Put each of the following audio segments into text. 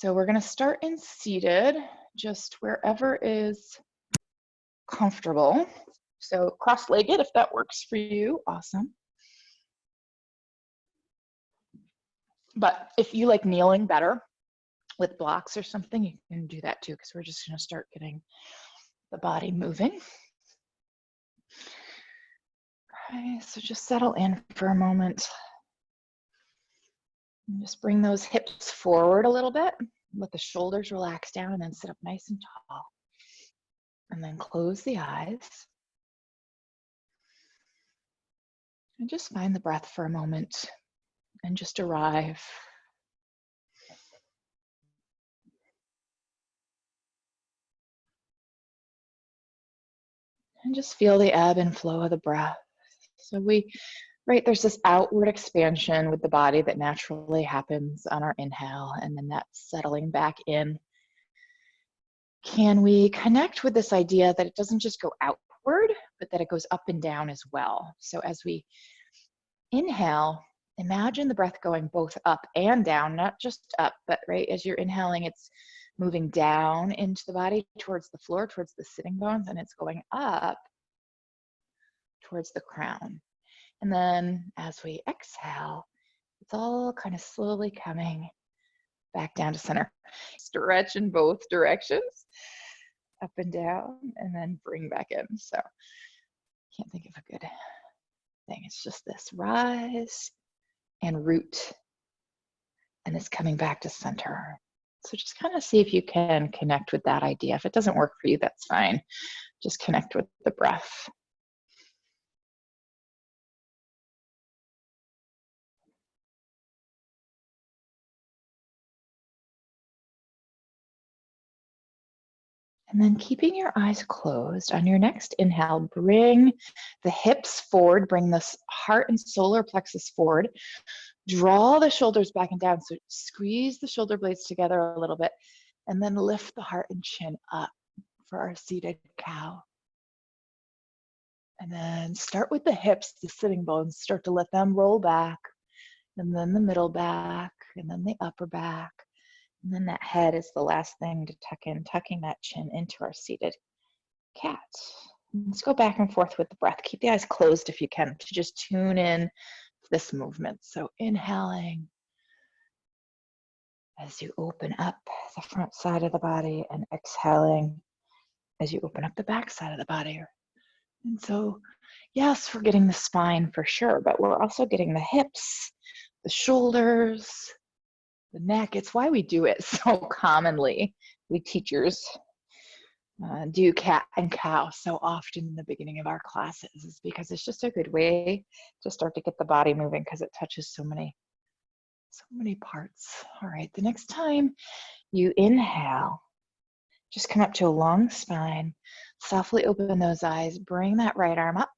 So we're going to start in seated, just wherever is comfortable. So cross-legged, if that works for you, awesome. But if you like kneeling better with blocks or something, you can do that too, because we're just going to start getting the body moving. Okay, so just settle in for a moment. And just bring those hips forward a little bit. Let the shoulders relax down and then sit up nice and tall. And then close the eyes. And just find the breath for a moment and just arrive. And just feel the ebb and flow of the breath. So there's this outward expansion with the body that naturally happens on our inhale, and then that's settling back in. Can we connect with this idea that it doesn't just go outward, but that it goes up and down as well? So as we inhale, imagine the breath going both up and down, not just up, but right as you're inhaling, it's moving down into the body towards the floor, towards the sitting bones, and it's going up towards the crown. And then as we exhale, it's all kind of slowly coming back down to center. Stretch in both directions, up and down, and then bring back in. So can't think of a good thing. It's just this rise and root, and it's coming back to center. So just kind of see if you can connect with that idea. If it doesn't work for you, that's fine. Just connect with the breath. And then keeping your eyes closed, on your next inhale, bring the hips forward, bring the heart and solar plexus forward. Draw the shoulders back and down, so squeeze the shoulder blades together a little bit, and then lift the heart and chin up for our seated cow. And then start with the hips, the sitting bones, start to let them roll back, and then the middle back, and then the upper back. And then that head is the last thing to tuck in, tucking that chin into our seated cat. Let's go back and forth with the breath. Keep the eyes closed if you can, to just tune in to this movement. So inhaling as you open up the front side of the body, and exhaling as you open up the back side of the body. And so, yes, we're getting the spine for sure, but we're also getting the hips, the shoulders, the neck. It's why we do it so commonly. We teachers do cat and cow so often in the beginning of our classes, is because it's just a good way to start to get the body moving, because it touches so many parts. All right, the next time you inhale, just come up to a long spine, softly open those eyes, bring that right arm up,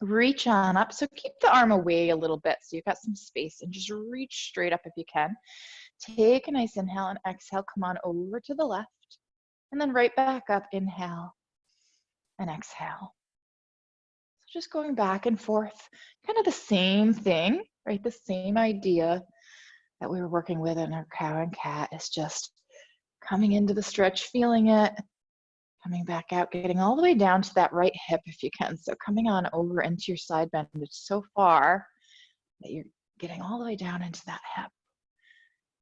reach on up. So keep the arm away a little bit so you've got some space, and just reach straight up if you can. Take a nice inhale, and exhale, come on over to the left, and then right back up, inhale and exhale. So just going back and forth, kind of the same thing, right? The same idea that we were working with in our cow and cat is just coming into the stretch, feeling it, coming back out, getting all the way down to that right hip if you can. So coming on over into your side bend. It's so far that you're getting all the way down into that hip.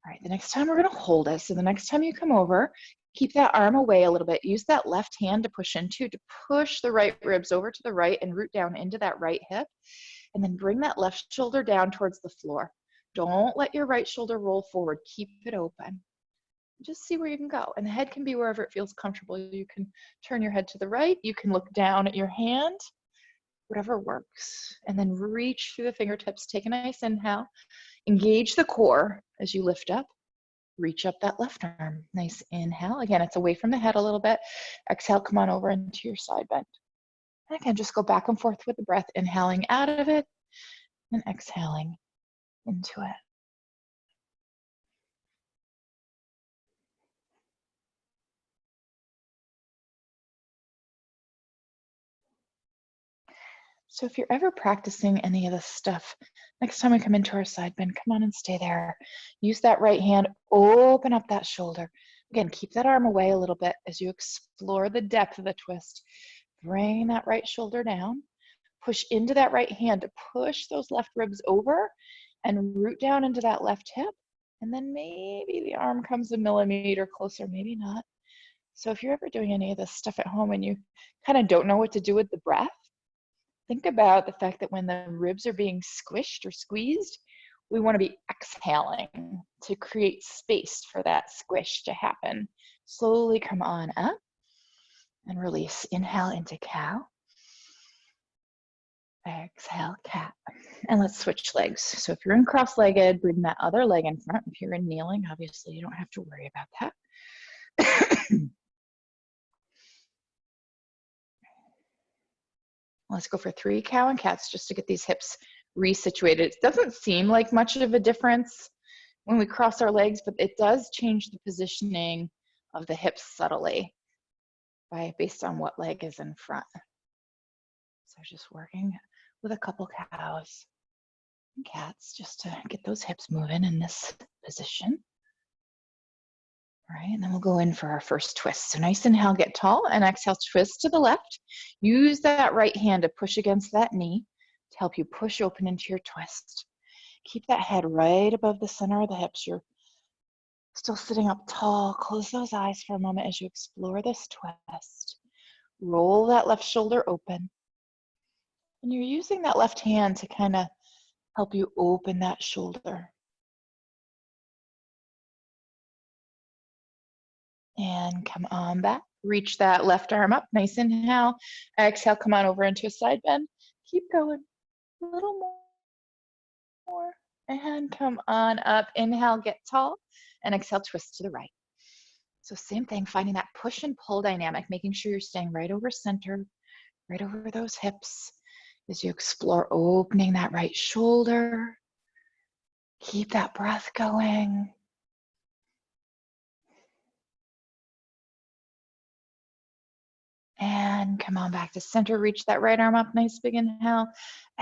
All right, the next time we're going to hold it. So the next time you come over, keep that arm away a little bit. Use that left hand to push into, to push the right ribs over to the right and root down into that right hip. And then bring that left shoulder down towards the floor. Don't let your right shoulder roll forward. Keep it open. Just see where you can go. And the head can be wherever it feels comfortable. You can turn your head to the right. You can look down at your hand, whatever works. And then reach through the fingertips. Take a nice inhale. Engage the core as you lift up. Reach up that left arm. Nice inhale. Again, it's away from the head a little bit. Exhale, come on over into your side bend. And again, just go back and forth with the breath, inhaling out of it and exhaling into it. So if you're ever practicing any of this stuff Next time we come into our side bend, come on and stay there. Use that right hand, open up that shoulder. Again, keep that arm away a little bit as you explore the depth of the twist. Bring that right shoulder down. Push into that right hand to push those left ribs over and root down into that left hip. And then maybe the arm comes a millimeter closer, maybe not. So if you're ever doing any of this stuff at home and you kind of don't know what to do with the breath, think about the fact that when the ribs are being squished or squeezed, we want to be exhaling to create space for that squish to happen. Slowly come on up and release. Inhale into cow. Exhale, cat. And let's switch legs. So if you're in cross-legged, bring that other leg in front. If you're in kneeling, obviously you don't have to worry about that. Let's go for 3 cow and cats just to get these hips resituated. It doesn't seem like much of a difference when we cross our legs, but it does change the positioning of the hips subtly based on what leg is in front. So just working with a couple cows and cats just to get those hips moving in this position. All right, and then we'll go in for our first twist. So nice inhale, get tall, and exhale, twist to the left. Use that right hand to push against that knee to help you push open into your twist. Keep that head right above the center of the hips. You're still sitting up tall. Close those eyes for a moment as you explore this twist. Roll that left shoulder open. And you're using that left hand to kind of help you open that shoulder. And come on back. Reach that left arm up. Nice inhale. Exhale, come on over into a side bend. Keep going. A little more. And come on up. Inhale, get tall. And exhale, twist to the right. So same thing, finding that push and pull dynamic, making sure you're staying right over center, right over those hips as you explore opening that right shoulder. Keep that breath going. And come on back to center. Reach that right arm up. Nice big inhale.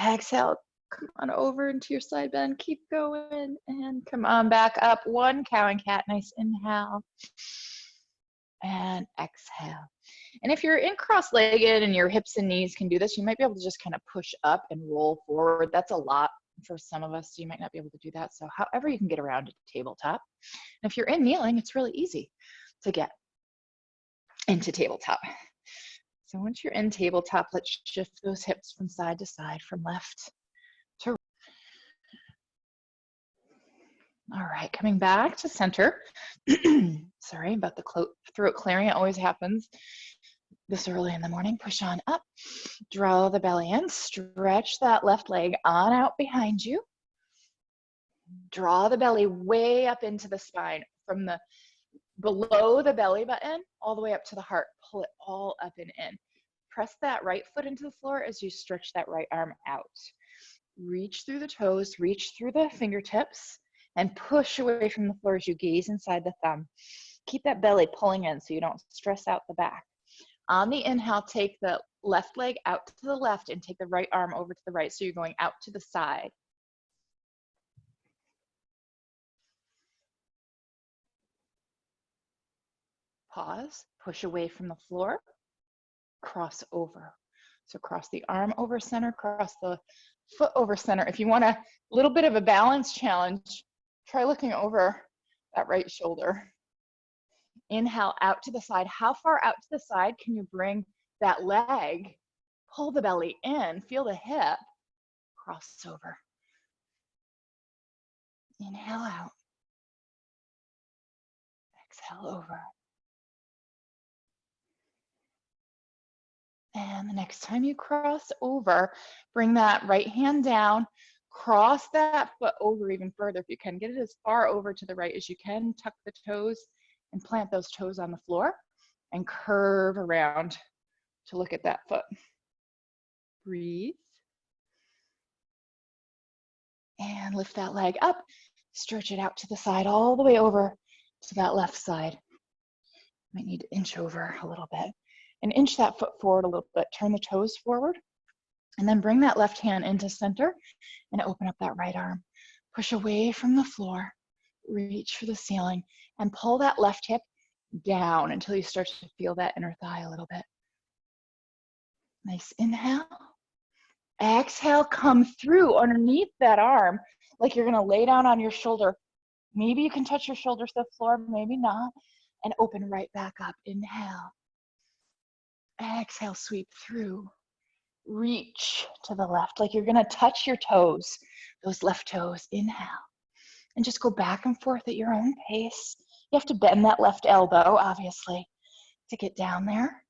Exhale. Come on over into your side bend. Keep going. And come on back up. 1 cow and cat. Nice inhale. And exhale. And if you're in cross-legged and your hips and knees can do this, you might be able to just kind of push up and roll forward. That's a lot for some of us, so you might not be able to do that. So however you can get around to tabletop. And if you're in kneeling, it's really easy to get into tabletop. So once you're in tabletop, let's shift those hips from side to side, from left to right. All right, coming back to center. Sorry about the throat clearing, it always happens this early in the morning. Push on up, draw the belly in, stretch that left leg on out behind you. Draw the belly way up into the spine from the below the belly button all the way up to the heart. Pull it all up and in. Press that right foot into the floor as you stretch that right arm out. Reach through the toes, reach through the fingertips, and push away from the floor as you gaze inside the thumb. Keep that belly pulling in so you don't stress out the back. On the inhale, take the left leg out to the left and take the right arm over to the right, so you're going out to the side. Pause, push away from the floor, cross over. So cross the arm over center, cross the foot over center. If you want a little bit of a balance challenge, try looking over that right shoulder. Inhale out to the side. How far out to the side can you bring that leg? Pull the belly in, feel the hip, cross over. Inhale out. Exhale over. And the next time you cross over, bring that right hand down, cross that foot over even further if you can. Get it as far over to the right as you can. Tuck the toes and plant those toes on the floor and curve around to look at that foot. Breathe. And lift that leg up, stretch it out to the side, all the way over to that left side. Might need to inch over a little bit. And inch that foot forward a little bit. Turn the toes forward. And then bring that left hand into center and open up that right arm. Push away from the floor, reach for the ceiling, and pull that left hip down until you start to feel that inner thigh a little bit. Nice inhale. Exhale, come through underneath that arm like you're gonna lay down on your shoulder. Maybe you can touch your shoulders to the floor, maybe not, and open right back up. Inhale. Exhale, sweep through. Reach to the left like you're gonna touch your toes, those left toes. Inhale. And just go back and forth at your own pace. You have to bend that left elbow, obviously, to get down there.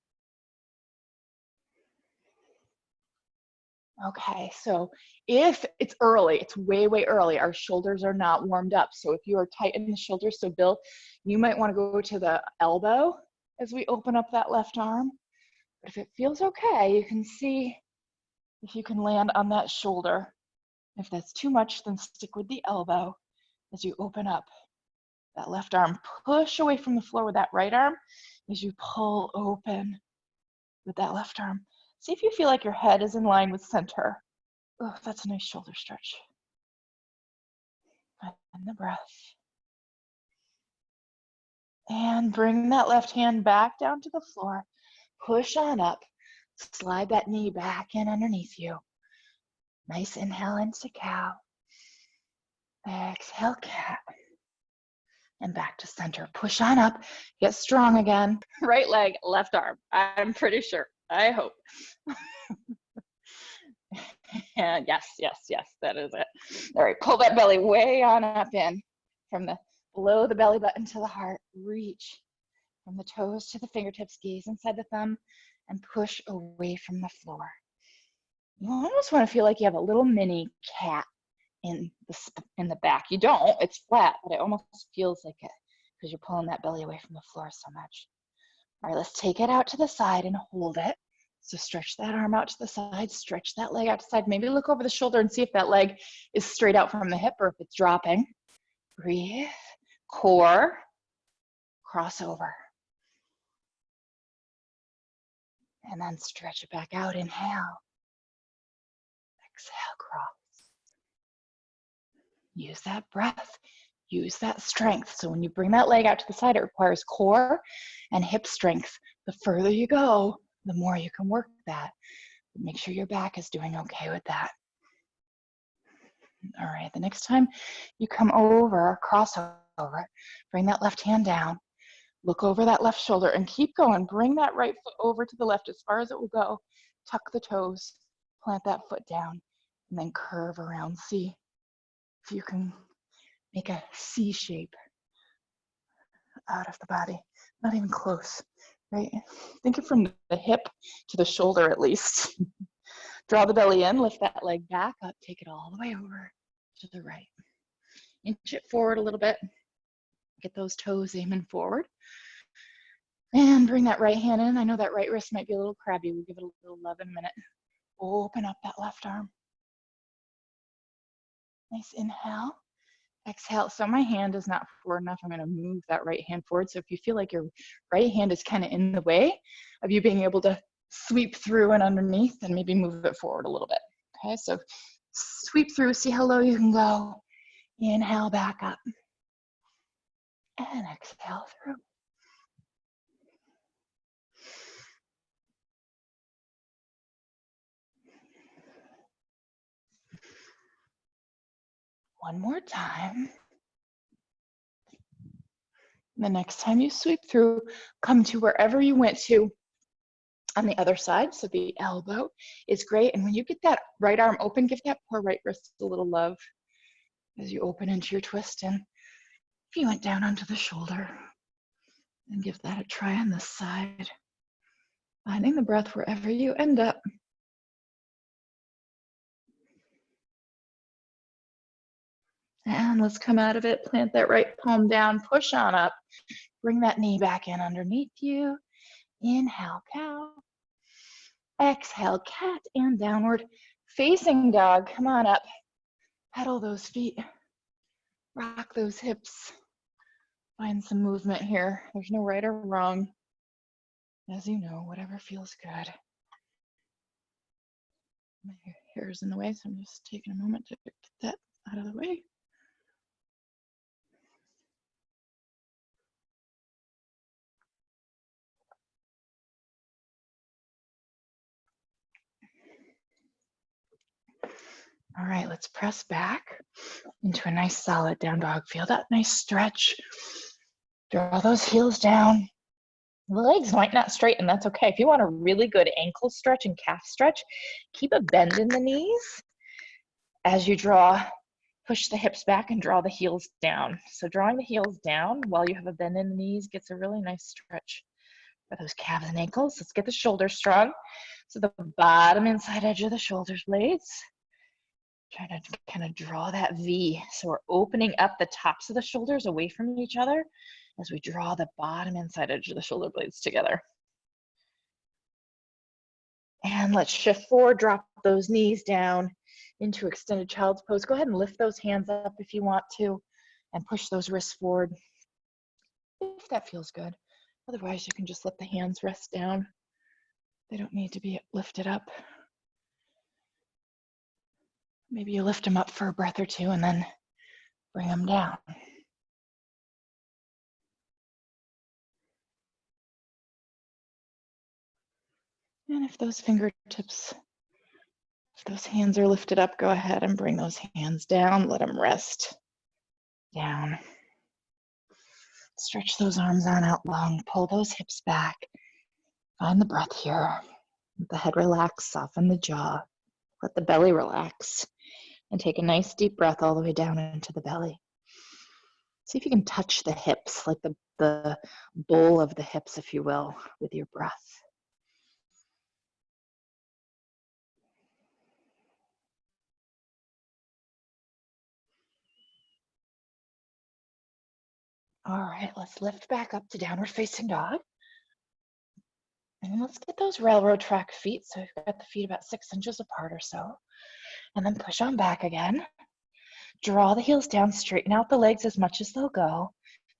Okay, so if it's early, it's way, way early, our shoulders are not warmed up. So if you are tight in the shoulders, so Bill, you might want to go to the elbow as we open up that left arm. But if it feels okay, you can see if you can land on that shoulder. If that's too much, then stick with the elbow as you open up that left arm. Push away from the floor with that right arm as you pull open with that left arm. See if you feel like your head is in line with center. Oh, that's a nice shoulder stretch. And the breath. And bring that left hand back down to the floor. Push on up. Slide that knee back in underneath you. Nice inhale into cow. Exhale, cat. And back to center. Push on up. Get strong again. Right leg, left arm. I'm pretty sure. I hope. And yes, that is it. All right, pull that belly way on up in from the below the belly button to the heart. Reach from the toes to the fingertips, gaze inside the thumb, and push away from the floor. You almost want to feel like you have a little mini cat in the back. You don't, it's flat, but it almost feels like it because you're pulling that belly away from the floor so much. All right, let's take it out to the side and hold it. So stretch that arm out to the side, stretch that leg out to the side. Maybe look over the shoulder and see if that leg is straight out from the hip or if it's dropping. Breathe, core, cross over. And then stretch it back out, inhale. Exhale, cross. Use that breath, use that strength. So when you bring that leg out to the side, it requires core and hip strength. The further you go, the more you can work that. Make sure your back is doing okay with that. All right, the next time you come over, cross over, bring that left hand down, look over that left shoulder and keep going. Bring that right foot over to the left as far as it will go. Tuck the toes, plant that foot down, and then curve around. See if you can make a C shape out of the body. Not even close, right? Think it from the hip to the shoulder at least. Draw the belly in, lift that leg back up, take it all the way over to the right. Inch it forward a little bit. Get those toes aiming forward. And bring that right hand in. I know that right wrist might be a little crabby. We'll give it a little love in a minute. Open up that left arm. Nice inhale. Exhale. So my hand is not forward enough. I'm going to move that right hand forward. So if you feel like your right hand is kind of in the way of you being able to sweep through and underneath, then maybe move it forward a little bit. Okay, so sweep through, see how low you can go. Inhale back up. And exhale through. One more time. The next time you sweep through, come to wherever you went to on the other side. So the elbow is great. And when you get that right arm open, give that poor right wrist a little love as you open into your twist. And if you went down onto the shoulder, and give that a try on this side. Finding the breath wherever you end up. And let's come out of it, plant that right palm down, push on up, bring that knee back in underneath you. Inhale, cow. Exhale, cat, and downward facing dog. Come on up, pedal those feet, rock those hips. Find some movement here. There's no right or wrong. As you know, whatever feels good. My hair is in the way, so I'm just taking a moment to get that out of the way. All right, let's press back into a nice solid down dog. Feel that nice stretch. Draw those heels down. The legs might not straighten, that's okay. If you want a really good ankle stretch and calf stretch, keep a bend in the knees as you draw. Push the hips back and draw the heels down. So drawing the heels down while you have a bend in the knees gets a really nice stretch for those calves and ankles. Let's get the shoulders strong. So the bottom inside edge of the shoulder blades. Try to kind of draw that V. So we're opening up the tops of the shoulders away from each other as we draw the bottom inside edge of the shoulder blades together. And let's shift forward, drop those knees down into extended child's pose. Go ahead and lift those hands up if you want to and push those wrists forward if that feels good. Otherwise, you can just let the hands rest down. They don't need to be lifted up. Maybe you lift them up for a breath or two and then bring them down. And if those fingertips, if those hands are lifted up, go ahead and bring those hands down. Let them rest down. Stretch those arms on out long. Pull those hips back. Find the breath here. Let the head relax, soften the jaw. Let the belly relax. And take a nice deep breath all the way down into the belly. See if you can touch the hips, like the bowl of the hips, if you will, with your breath. All right, let's lift back up to downward facing dog. And let's get those railroad track feet. So we've got the feet about 6 inches apart or so. And then push on back again. Draw the heels down, straighten out the legs as much as they'll go.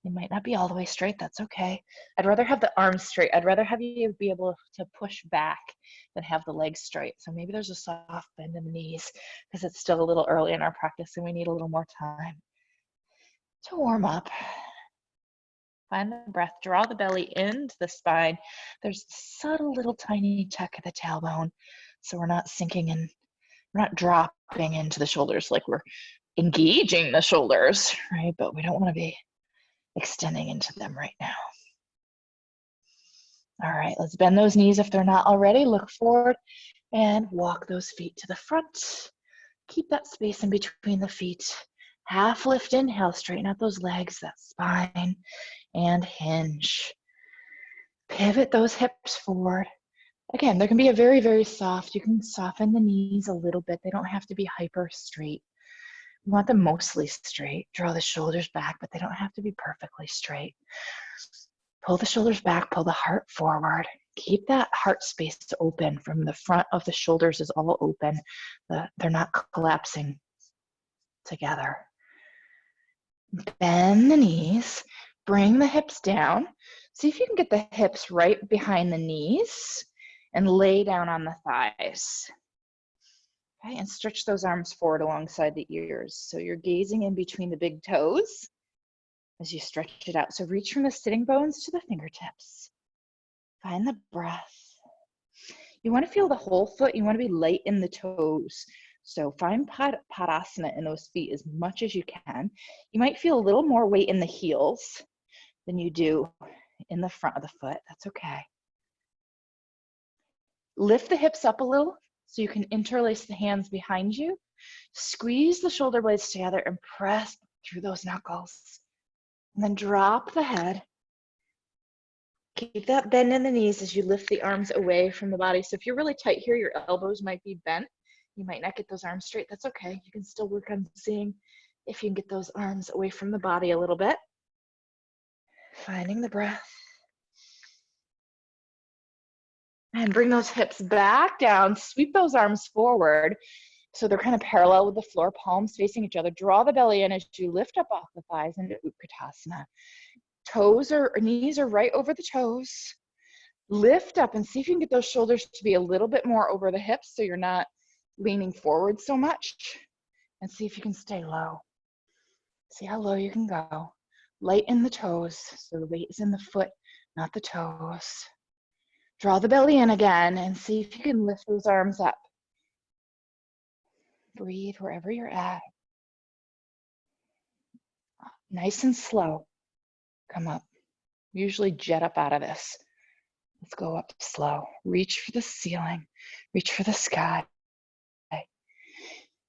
They might not be all the way straight, that's okay. I'd rather have the arms straight. I'd rather have you be able to push back than have the legs straight. So maybe there's a soft bend in the knees because it's still a little early in our practice and we need a little more time to warm up. Find the breath, draw the belly into the spine. There's a subtle little tiny tuck at the tailbone. So we're not sinking in, we're not dropping into the shoulders like we're engaging the shoulders, right? But we don't want to be extending into them right now. All right, let's bend those knees if they're not already. Look forward and walk those feet to the front. Keep that space in between the feet. Half lift, inhale, straighten out those legs, that spine, and hinge. Pivot those hips forward. Again, there can be a very, very soft, you can soften the knees a little bit. They don't have to be hyper straight. We want them mostly straight. Draw the shoulders back, but they don't have to be perfectly straight. Pull the shoulders back, pull the heart forward. Keep that heart space open from the front of the shoulders is all open. They're not collapsing together. Bend the knees, bring the hips down. See if you can get the hips right behind the knees and lay down on the thighs. Okay, and stretch those arms forward alongside the ears. So you're gazing in between the big toes as you stretch it out. So reach from the sitting bones to the fingertips. Find the breath. You want to feel the whole foot. You want to be light in the toes. So find Padasana in those feet as much as you can. You might feel a little more weight in the heels than you do in the front of the foot. That's okay. Lift the hips up a little so you can interlace the hands behind you. Squeeze the shoulder blades together and press through those knuckles. And then drop the head. Keep that bend in the knees as you lift the arms away from the body. So if you're really tight here, your elbows might be bent. You might not get those arms straight. That's okay. You can still work on seeing if you can get those arms away from the body a little bit. Finding the breath. And bring those hips back down. Sweep those arms forward so they're kind of parallel with the floor, palms facing each other. Draw the belly in as you lift up off the thighs into Utkatasana. Knees are right over the toes. Lift up and see if you can get those shoulders to be a little bit more over the hips so you're not leaning forward so much, and see if you can stay low. See how low you can go. Light in the toes, so the weight is in the foot, not the toes. Draw the belly in again and see if you can lift those arms up. Breathe wherever you're at. Nice and slow. Come up. Usually jet up out of this. Let's go up slow. Reach for the ceiling. Reach for the sky.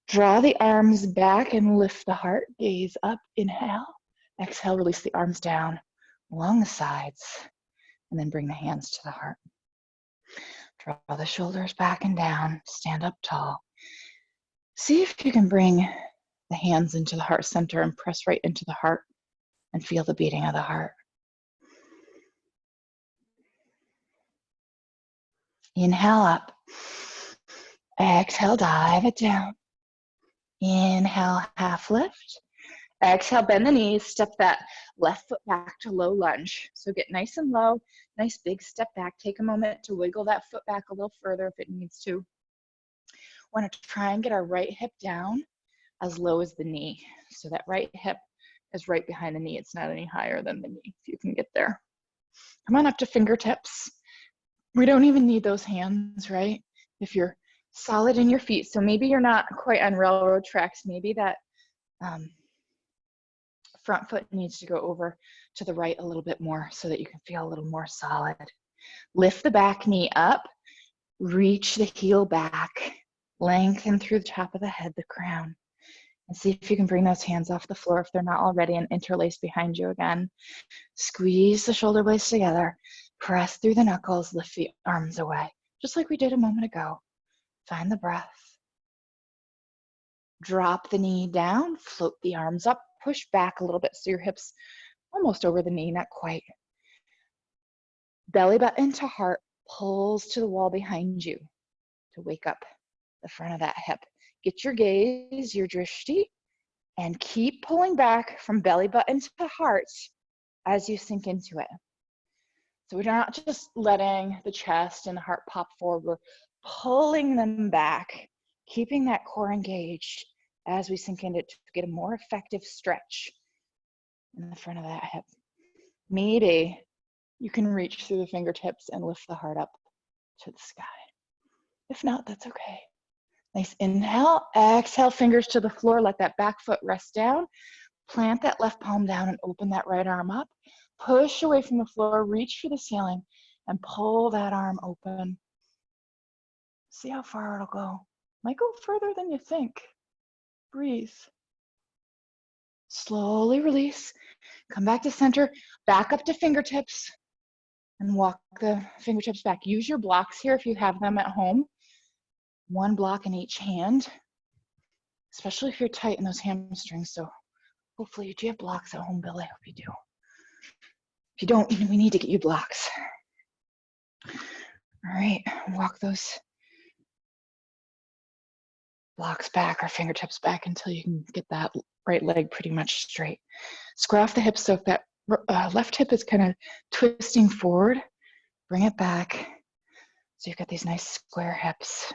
Draw the arms back and lift the heart. Gaze up. Inhale. Exhale, release the arms down along the sides. And then bring the hands to the heart. Draw the shoulders back and down. Stand up tall. See if you can bring the hands into the heart center and press right into the heart and feel the beating of the heart. Inhale up. Exhale, dive it down. Inhale, half lift. Exhale, bend the knees. Step that left foot back to low lunge. So get nice and low, nice big step back. Take a moment to wiggle that foot back a little further if it needs to. Want to try and get our right hip down as low as the knee. So that right hip is right behind the knee. It's not any higher than the knee, if you can get there. Come on up to fingertips. We don't even need those hands, right? If you're solid in your feet. So maybe you're not quite on railroad tracks. Maybe that front foot needs to go over to the right a little bit more so that you can feel a little more solid. Lift the back knee up. Reach the heel back. Lengthen through the top of the head, the crown. And see if you can bring those hands off the floor if they're not already, and interlace behind you again. Squeeze the shoulder blades together. Press through the knuckles. Lift the arms away, just like we did a moment ago. Find the breath. Drop the knee down. Float the arms up. Push back a little bit so your hips almost over the knee, not quite. Belly button to heart pulls to the wall behind you to wake up the front of that hip. Get your gaze, your drishti, and keep pulling back from belly button to heart as you sink into it. So we're not just letting the chest and the heart pop forward, we're pulling them back, keeping that core engaged as we sink into it to get a more effective stretch in the front of that hip. Maybe you can reach through the fingertips and lift the heart up to the sky. If not, that's okay. Nice inhale, exhale, fingers to the floor, let that back foot rest down. Plant that left palm down and open that right arm up. Push away from the floor, reach for the ceiling, and pull that arm open. See how far it'll go. Might go further than you think. Breathe. Slowly release. Come back to center, back up to fingertips, and walk the fingertips back. Use your blocks here if you have them at home. One block in each hand, especially if you're tight in those hamstrings. So hopefully you do have blocks at home, Billy. I hope you do. If you don't, we need to get you blocks. All right, walk those blocks back or fingertips back until you can get that right leg pretty much straight. Square off the hips so if that left hip is kind of twisting forward, bring it back. So you've got these nice square hips.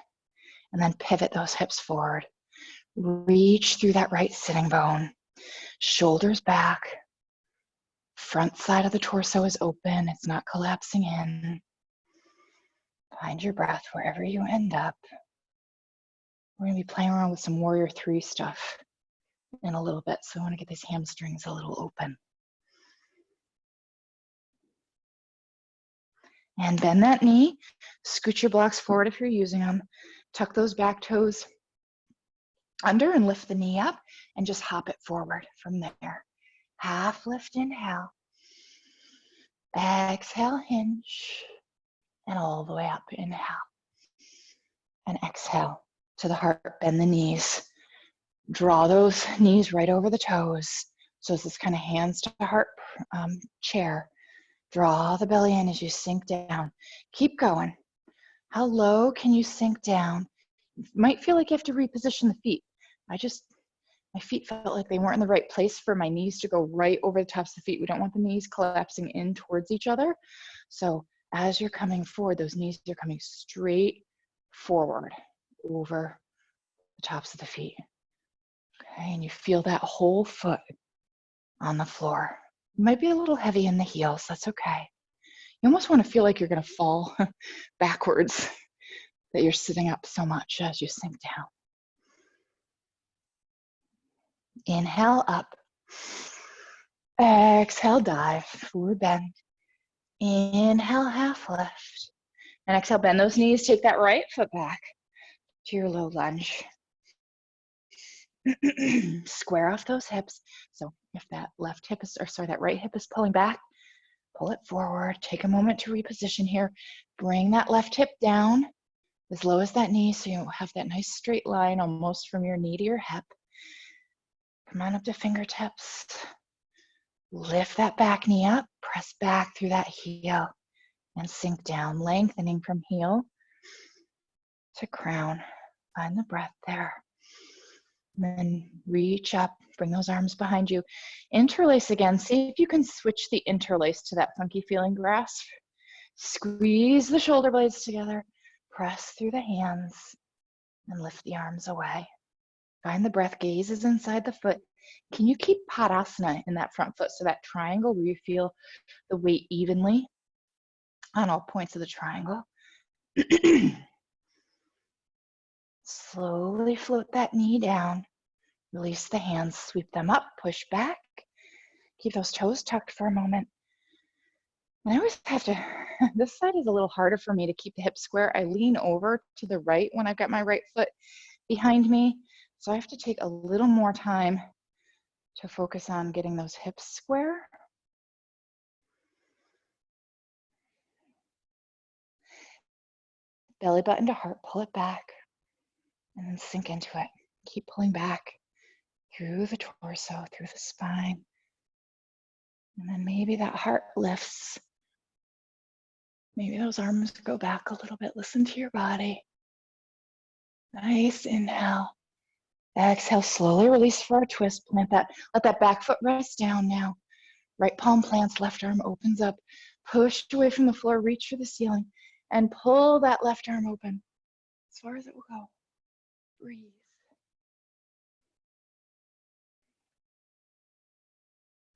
And then pivot those hips forward. Reach through that right sitting bone. Shoulders back. Front side of the torso is open. It's not collapsing in. Find your breath wherever you end up. We're going to be playing around with some Warrior 3 stuff in a little bit. So I want to get these hamstrings a little open. And bend that knee. Scoot your blocks forward if you're using them. Tuck those back toes under and lift the knee up and just hop it forward from there. Half lift, inhale. Exhale, hinge. And all the way up, inhale. And exhale to the heart, bend the knees. Draw those knees right over the toes. So it's this kind of hands to heart chair. Draw the belly in as you sink down. Keep going. How low can you sink down? You might feel like you have to reposition the feet. My feet felt like they weren't in the right place for my knees to go right over the tops of the feet. We don't want the knees collapsing in towards each other. So as you're coming forward, those knees are coming straight forward, over the tops of the feet. Okay, and you feel that whole foot on the floor. You might be a little heavy in the heels, that's okay. You almost want to feel like you're going to fall backwards, that you're sitting up so much as you sink down. Inhale up. Exhale, dive, forward bend. Inhale, half lift. And exhale, bend those knees. Take that right foot back to your low lunge. Square off those hips. So if that left hip is, or sorry, that right hip is pulling back, pull it forward. Take a moment to reposition here. Bring that left hip down as low as that knee so you have that nice straight line almost from your knee to your hip. Come on up to fingertips. Lift that back knee up. Press back through that heel and sink down, lengthening from heel to crown. Find the breath there. And then reach up, bring those arms behind you. Interlace again. See if you can switch the interlace to that funky feeling grasp. Squeeze the shoulder blades together. Press through the hands and lift the arms away. Find the breath. Gaze is inside the foot. Can you keep Padasana in that front foot? So that triangle where you feel the weight evenly on all points of the triangle. Slowly float that knee down. Release the hands, sweep them up, push back. Keep those toes tucked for a moment. And I always have to, this side is a little harder for me to keep the hips square. I lean over to the right when I've got my right foot behind me. So I have to take a little more time to focus on getting those hips square. Belly button to heart, pull it back, and then sink into it. Keep pulling back through the torso, through the spine. And then maybe that heart lifts. Maybe those arms go back a little bit. Listen to your body. Nice inhale. Exhale, slowly release for our twist. Plant that, let that back foot rest down now. Right palm plants, left arm opens up. Push away from the floor, reach for the ceiling, and pull that left arm open as far as it will go. Breathe.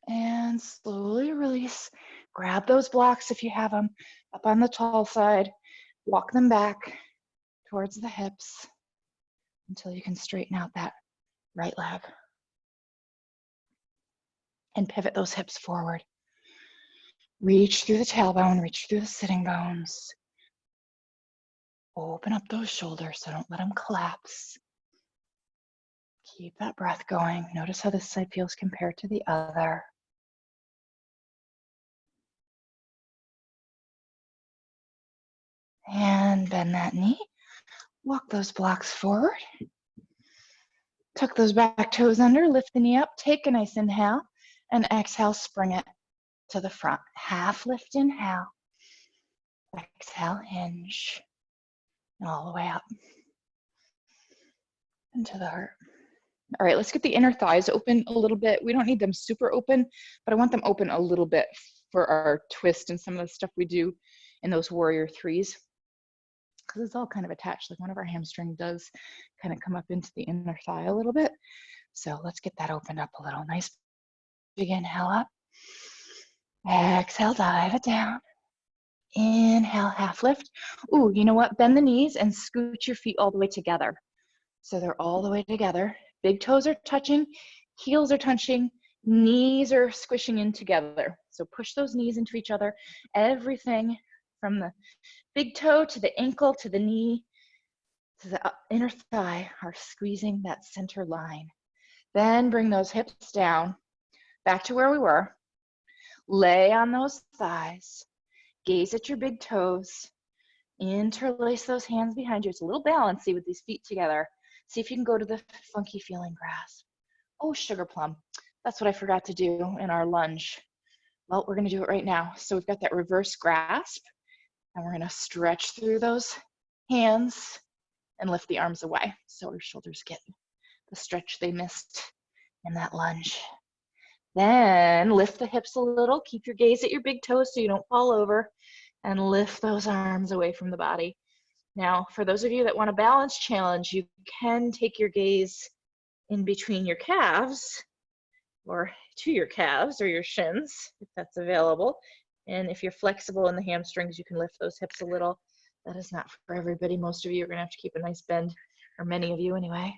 And slowly release. Grab those blocks if you have them up on the tall side. Walk them back towards the hips until you can straighten out that right leg. And pivot those hips forward. Reach through the tailbone, reach through the sitting bones. Open up those shoulders so don't let them collapse. Keep that breath going. Notice how this side feels compared to the other. And bend that knee. Walk those blocks forward. Tuck those back toes under, lift the knee up, take a nice inhale, and exhale, spring it to the front. Half lift, inhale. Exhale, hinge. And all the way up into the heart. All right, let's get the inner thighs open a little bit. We don't need them super open, but I want them open a little bit for our twist and some of the stuff we do in those warrior threes. Because it's all kind of attached, like one of our hamstring does kind of come up into the inner thigh a little bit. So let's get that opened up a little. Nice big inhale up. Exhale, dive it down. Inhale, half lift. Ooh, you know what? Bend the knees and scoot your feet all the way together. So they're all the way together. Big toes are touching, heels are touching, knees are squishing in together. So push those knees into each other. Everything from the big toe to the ankle to the knee to the inner thigh are squeezing that center line. Then bring those hips down, back to where we were. Lay on those thighs. Gaze at your big toes. Interlace those hands behind you. It's a little bouncy with these feet together. See if you can go to the funky feeling grasp. Oh, sugar plum. That's what I forgot to do in our lunge. Well, we're going to do it right now. So we've got that reverse grasp, and we're going to stretch through those hands and lift the arms away so our shoulders get the stretch they missed in that lunge. Then lift the hips a little. Keep your gaze at your big toes so you don't fall over, and lift those arms away from the body. Now, for those of you that want a balance challenge, you can take your gaze in between your calves or to your calves or your shins, if that's available. And if you're flexible in the hamstrings, you can lift those hips a little. That is not for everybody. Most of you are gonna have to keep a nice bend, or many of you anyway.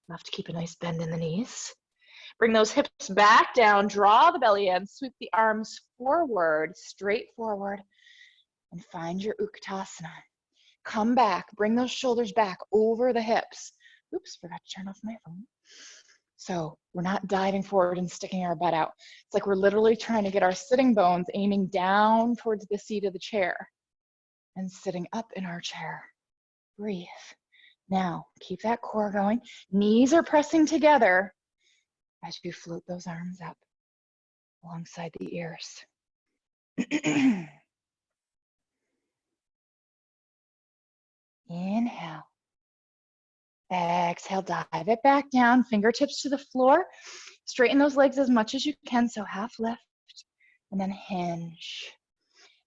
You have to keep a nice bend in the knees. Bring those hips back down, draw the belly in, sweep the arms forward, straight forward, and find your Utkatasana. Come back, bring those shoulders back over the hips. Oops, forgot to turn off my phone. So we're not diving forward and sticking our butt out. It's like we're literally trying to get our sitting bones aiming down towards the seat of the chair and sitting up in our chair. Breathe. Now, keep that core going. Knees are pressing together as you float those arms up alongside the ears. Inhale. Exhale, dive it back down, fingertips to the floor. Straighten those legs as much as you can, so half lift, and then hinge.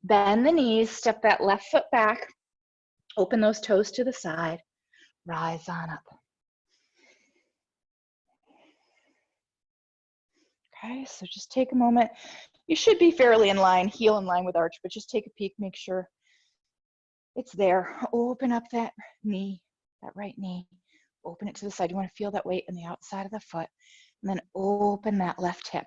Bend the knees, step that left foot back, open those toes to the side, rise on up. Okay, so just take a moment. You should be fairly in line, heel in line with arch, but just take a peek, make sure it's there. Open up that knee, that right knee. Open it to the side. You want to feel that weight on the outside of the foot. And then open that left hip.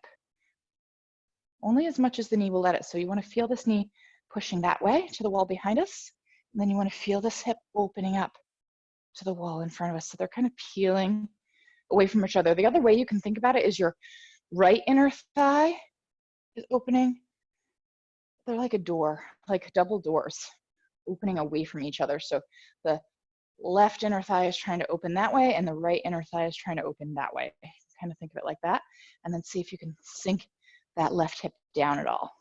Only as much as the knee will let it. So you want to feel this knee pushing that way to the wall behind us. And then you want to feel this hip opening up to the wall in front of us. So they're kind of peeling away from each other. The other way you can think about it is your right inner thigh is opening. They're like a door, like double doors, opening away from each other. So the left inner thigh is trying to open that way and the right inner thigh is trying to open that way. Kind of think of it like that. And then see if you can sink that left hip down at all.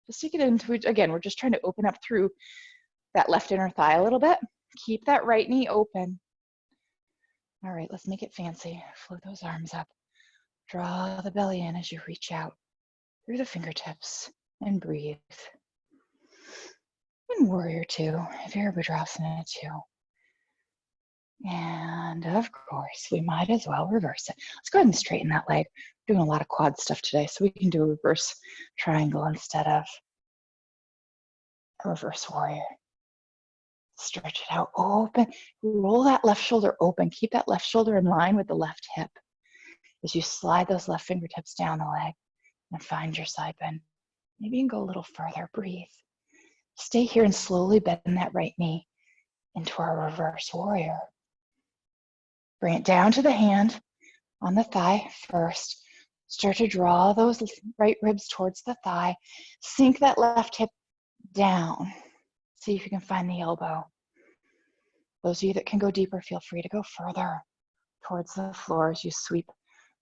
Just take it into, again, we're just trying to open up through that left inner thigh a little bit. Keep that right knee open. All right, let's make it fancy. Float those arms up. Draw the belly in as you reach out through the fingertips and breathe. And warrior two, Virabhadrasana two. And of course, we might as well reverse it. Let's go ahead and straighten that leg. We're doing a lot of quad stuff today, so we can do a reverse triangle instead of a reverse warrior. Stretch it out, open. Roll that left shoulder open. Keep that left shoulder in line with the left hip as you slide those left fingertips down the leg and find your side bend. Maybe you can go a little further. Breathe. Stay here and slowly bend that right knee into our reverse warrior. Bring it down to the hand on the thigh first. Start to draw those right ribs towards the thigh. Sink that left hip down. See if you can find the elbow. Those of you that can go deeper, feel free to go further towards the floor as you sweep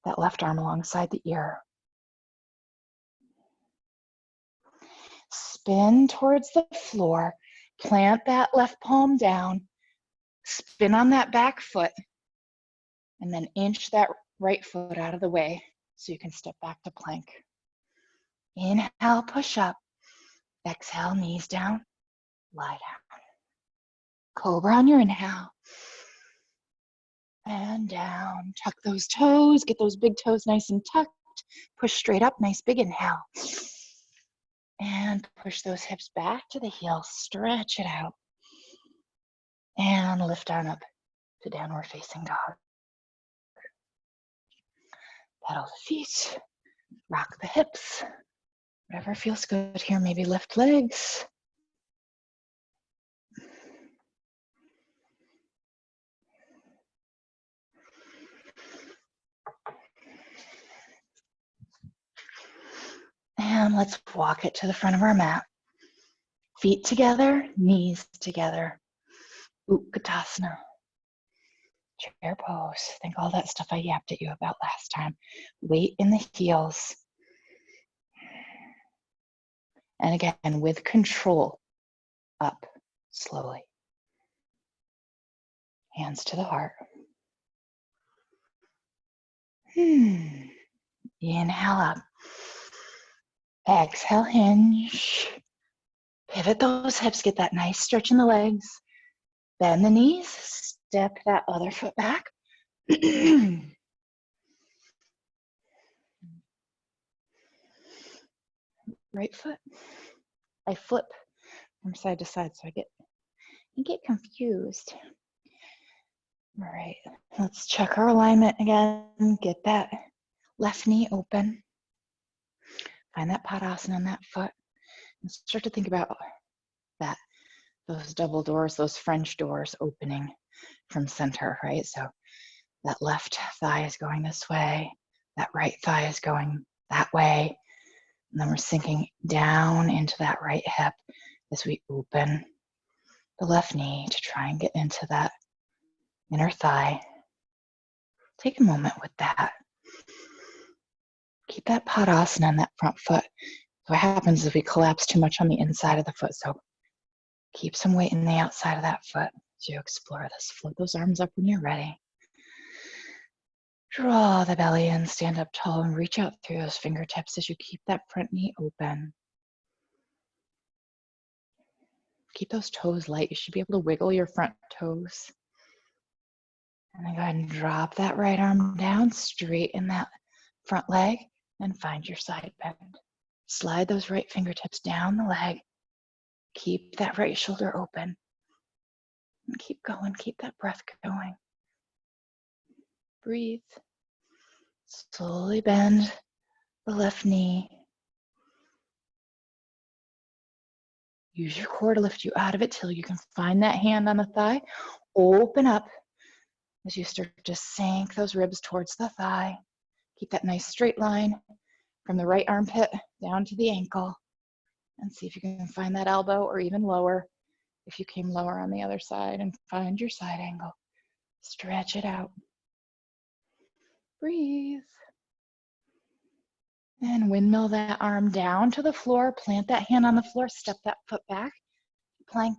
that left arm alongside the ear. Spin towards the floor. Plant that left palm down. Spin on that back foot. And then inch that right foot out of the way so you can step back to plank. Inhale, push up. Exhale, knees down, lie down. Cobra on your inhale. And down, tuck those toes, get those big toes nice and tucked. Push straight up, nice big inhale. And push those hips back to the heels, stretch it out. And lift on up to downward facing dog. Pedal the feet, rock the hips. Whatever feels good here, maybe lift legs. And let's walk it to the front of our mat. Feet together, knees together. Utkatasana. Chair pose. Think all that stuff I yapped at you about last time. Weight in the heels. And again, with control, up slowly. Hands to the heart. Inhale up. Exhale, hinge. Pivot those hips, get that nice stretch in the legs. Bend the knees, step that other foot back. Right foot. I flip from side to side so I get confused. All right, let's check our alignment again. Get that left knee open. Find that Padasana on that foot. And start to think about that, those double doors, those French doors opening from center, right? So that left thigh is going this way, that right thigh is going that way, and then we're sinking down into that right hip as we open the left knee to try and get into that inner thigh. Take a moment with that. Keep that Padasana on that front foot. What happens if we collapse too much on the inside of the foot? So keep some weight in the outside of that foot as you explore this. Float those arms up when you're ready. Draw the belly in, stand up tall, and reach out through those fingertips as you keep that front knee open. Keep those toes light. You should be able to wiggle your front toes. And then go ahead and drop that right arm down, straighten that front leg, and find your side bend. Slide those right fingertips down the leg. Keep that right shoulder open. And keep going, keep that breath going. Breathe. Slowly bend the left knee. Use your core to lift you out of it till you can find that hand on the thigh. Open up as you start to sink those ribs towards the thigh. Keep that nice straight line from the right armpit down to the ankle. And see if you can find that elbow or even lower if you came lower on the other side, and find your side angle. Stretch it out. Breathe. And windmill that arm down to the floor. Plant that hand on the floor. Step that foot back. Plank.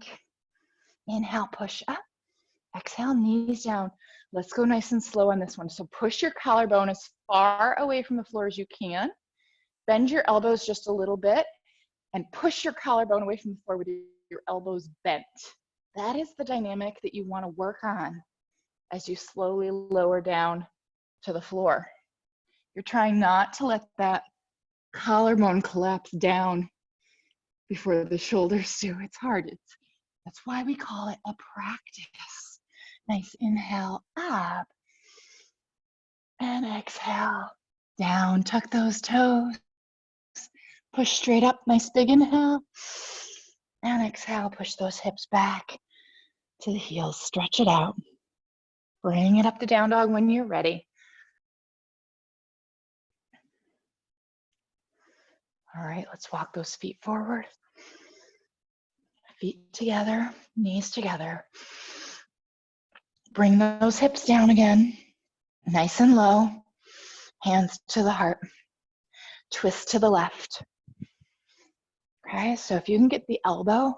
Inhale, push up. Exhale, knees down. Let's go nice and slow on this one. So push your collarbone as far away from the floor as you can. Bend your elbows just a little bit and push your collarbone away from the floor with your elbows bent. That is the dynamic that you want to work on as you slowly lower down to the floor. You're trying not to let that collarbone collapse down before the shoulders do. It's hard. That's why we call it a practice. Nice inhale up and exhale down. Tuck those toes. Push straight up. Nice big inhale and exhale. Push those hips back to the heels. Stretch it out. Bring it up to down dog when you're ready. All right, let's walk those feet forward. Feet together, knees together. Bring those hips down again, nice and low. Hands to the heart. Twist to the left. Okay, so if you can get the elbow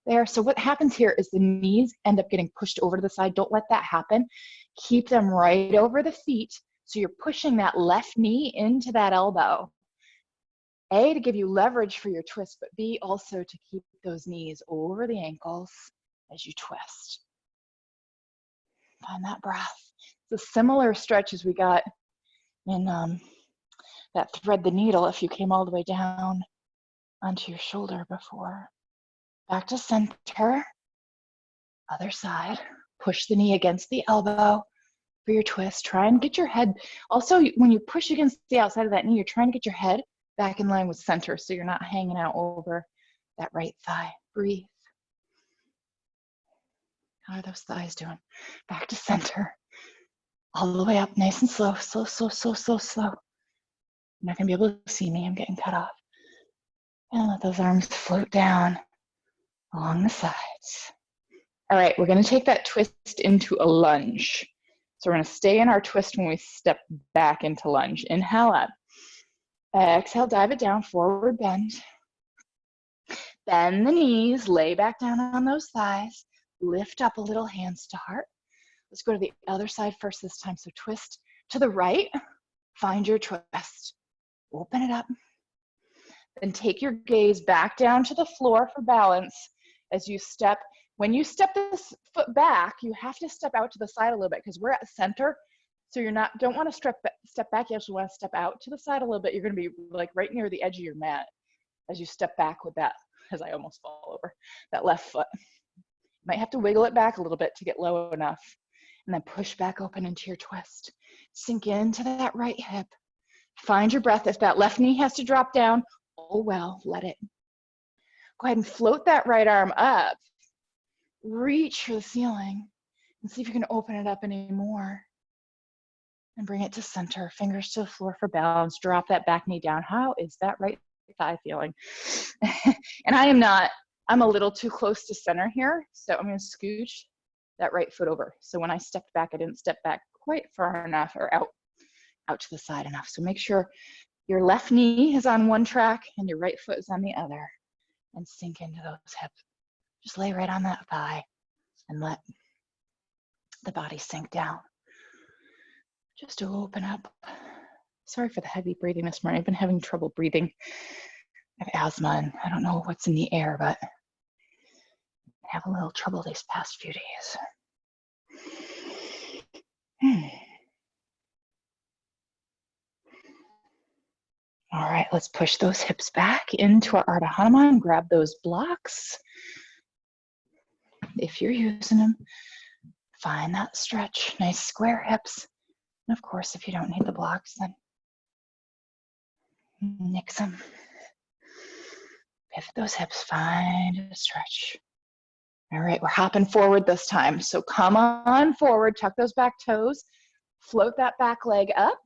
there. So what happens here is the knees end up getting pushed over to the side. Don't let that happen. Keep them right over the feet. So you're pushing that left knee into that elbow. A, to give you leverage for your twist, but B, also to keep those knees over the ankles as you twist. Find that breath. It's a similar stretch as we got in that thread the needle if you came all the way down onto your shoulder before. Back to center. Other side. Push the knee against the elbow for your twist. Try and get your head. Also, when you push against the outside of that knee, you're trying to get your head back in line with center so you're not hanging out over that right thigh. Breathe. How are those thighs doing? Back to center. All the way up, nice and slow. Slow, slow, slow, slow, slow. You're not going to be able to see me. I'm getting cut off. And let those arms float down along the sides. All right, we're going to take that twist into a lunge. So we're going to stay in our twist when we step back into lunge. Inhale up. Exhale, dive it down, forward bend. Bend the knees, lay back down on those thighs. Lift up a little, hands to heart. Let's go to the other side first this time. So twist to the right, find your twist. Open it up. Then take your gaze back down to the floor for balance as you step. When you step this foot back, you have to step out to the side a little bit because we're at center. So don't want to step back. You actually want to step out to the side a little bit. You're going to be like right near the edge of your mat as you step back with that, as I almost fall over, that left foot. You might have to wiggle it back a little bit to get low enough. And then push back open into your twist. Sink into that right hip. Find your breath. If that left knee has to drop down, oh well, let it. Go ahead and float that right arm up. Reach for the ceiling and see if you can open it up anymore. And bring it to center, fingers to the floor for balance. Drop that back knee down. How is that right thigh feeling? And I'm a little too close to center here, so I'm gonna scooch that right foot over. So when I stepped back, I didn't step back quite far enough or out to the side enough. So make sure your left knee is on one track and your right foot is on the other, and sink into those hips. Just lay right on that thigh and let the body sink down. Just to open up. Sorry for the heavy breathing this morning. I've been having trouble breathing. I have asthma and I don't know what's in the air, but I have a little trouble these past few days. All right, let's push those hips back into our Ardha Hanuman. Grab those blocks. If you're using them, find that stretch. Nice square hips. And of course, if you don't need the blocks, then nix them. Pivot those hips, find a stretch. All right, we're hopping forward this time. So come on forward, tuck those back toes, float that back leg up.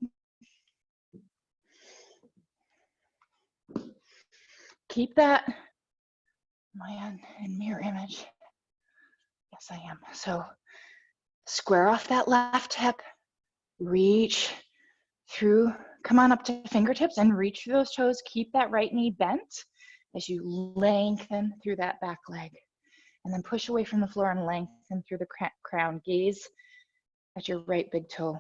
Keep that, am I in mirror image? Yes, I am. So square off that left hip, reach through, come on up to fingertips and reach through those toes. Keep that right knee bent as you lengthen through that back leg. And then push away from the floor and lengthen through the crown. Gaze at your right big toe.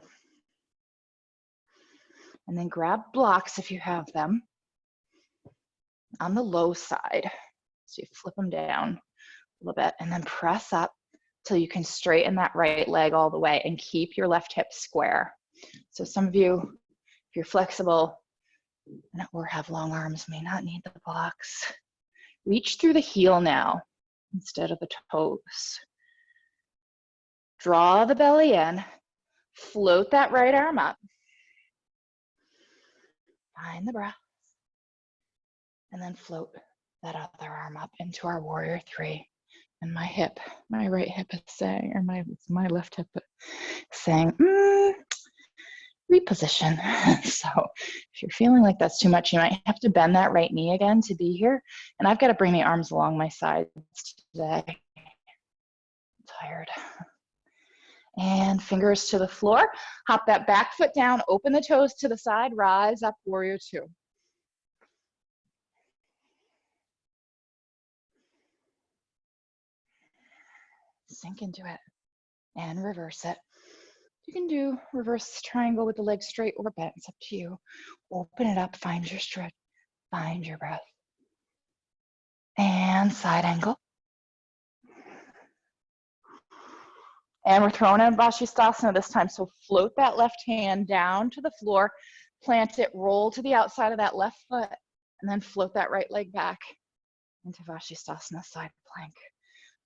And then grab blocks if you have them on the low side. So you flip them down a little bit and then press up till you can straighten that right leg all the way and keep your left hip square. So some of you, if you're flexible or have long arms, may not need the blocks. Reach through the heel now instead of the toes. Draw the belly in, float that right arm up. Find the breath. And then float that other arm up into our warrior three. And my hip, my right hip is saying, or my left hip is saying, reposition. So if you're feeling like that's too much, you might have to bend that right knee again to be here. And I've got to bring the arms along my sides today. I'm tired. And fingers to the floor. Hop that back foot down, open the toes to the side, rise up, warrior two. Sink into it and reverse it. You can do reverse triangle with the legs straight or bent, it's up to you. Open it up, find your stretch, find your breath. And side angle. And we're throwing in Vashisthasana this time, so float that left hand down to the floor, plant it, roll to the outside of that left foot, and then float that right leg back into Vashisthasana side plank.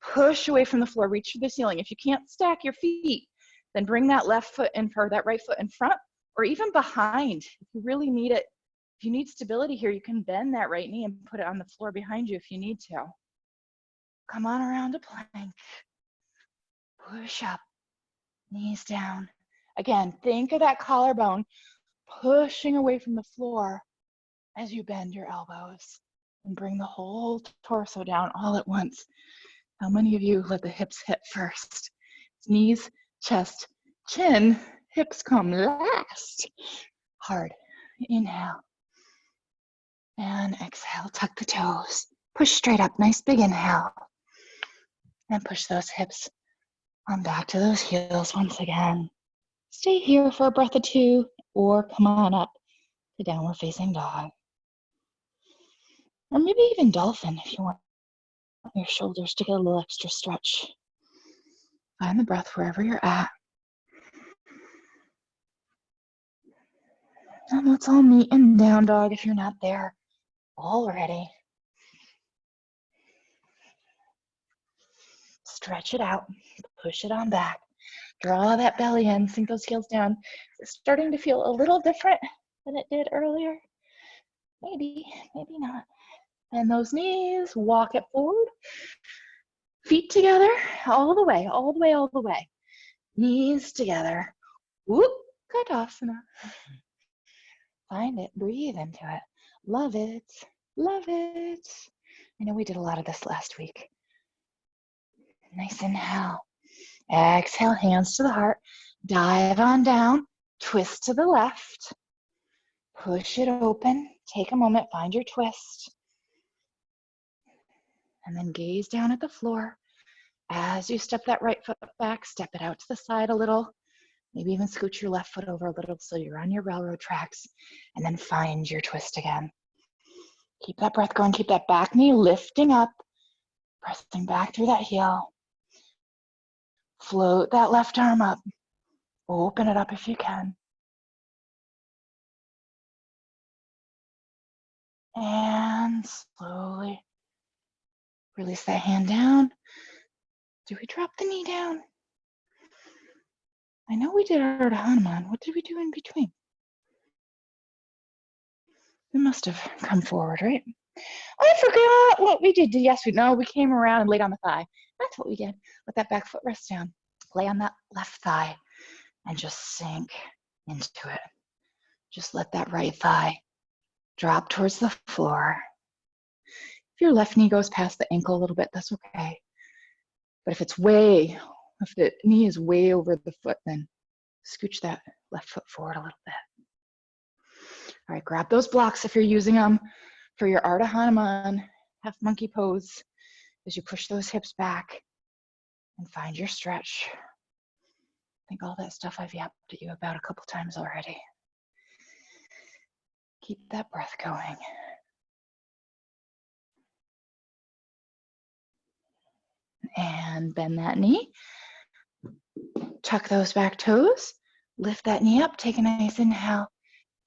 Push away from the floor, reach for the ceiling. If you can't stack your feet, then bring that left foot in, or that right foot in front, or even behind. If you really need it, if you need stability here, you can bend that right knee and put it on the floor behind you if you need to. Come on around to plank. Push up, knees down. Again, think of that collarbone pushing away from the floor as you bend your elbows and bring the whole torso down all at once. How many of you let the hips hit first? Knees, chest, chin, hips come last. Hard. Inhale. And exhale, tuck the toes. Push straight up, nice big inhale. And push those hips on back to those heels once again. Stay here for a breath or two, or come on up to downward facing dog. Or maybe even dolphin if you want your shoulders to get a little extra stretch. Find the breath wherever you're at. And let's all meet in down dog if you're not there already. Stretch it out, push it on back. Draw that belly in, sink those heels down. It's starting to feel a little different than it did earlier. Maybe, maybe not. And those knees, walk it forward. Feet together, all the way, all the way, all the way. Knees together. Whoop, Tadasana. Find it, breathe into it. Love it, love it. I know we did a lot of this last week. Nice inhale. Exhale, hands to the heart. Dive on down, twist to the left. Push it open. Take a moment, find your twist. And then gaze down at the floor. As you step that right foot back, step it out to the side a little. Maybe even scoot your left foot over a little so you're on your railroad tracks. And then find your twist again. Keep that breath going. Keep that back knee lifting up. Pressing back through that heel. Float that left arm up. Open it up if you can. And slowly release that hand down. Do we drop the knee down? I know we did our Hanuman. What did we do in between? We must have come forward, right? I forgot what we did. Yes, we came around and laid on the thigh. That's what we did. Let that back foot rest down. Lay on that left thigh and just sink into it. Just let that right thigh drop towards the floor. If your left knee goes past the ankle a little bit, that's okay. But if the knee is way over the foot, then scooch that left foot forward a little bit. All right, grab those blocks if you're using them for your Ardha Hanuman, half monkey pose, as you push those hips back and find your stretch. I think all that stuff I've yapped at you about a couple times already. Keep that breath going. And bend that knee. Tuck those back toes. Lift that knee up. Take a nice inhale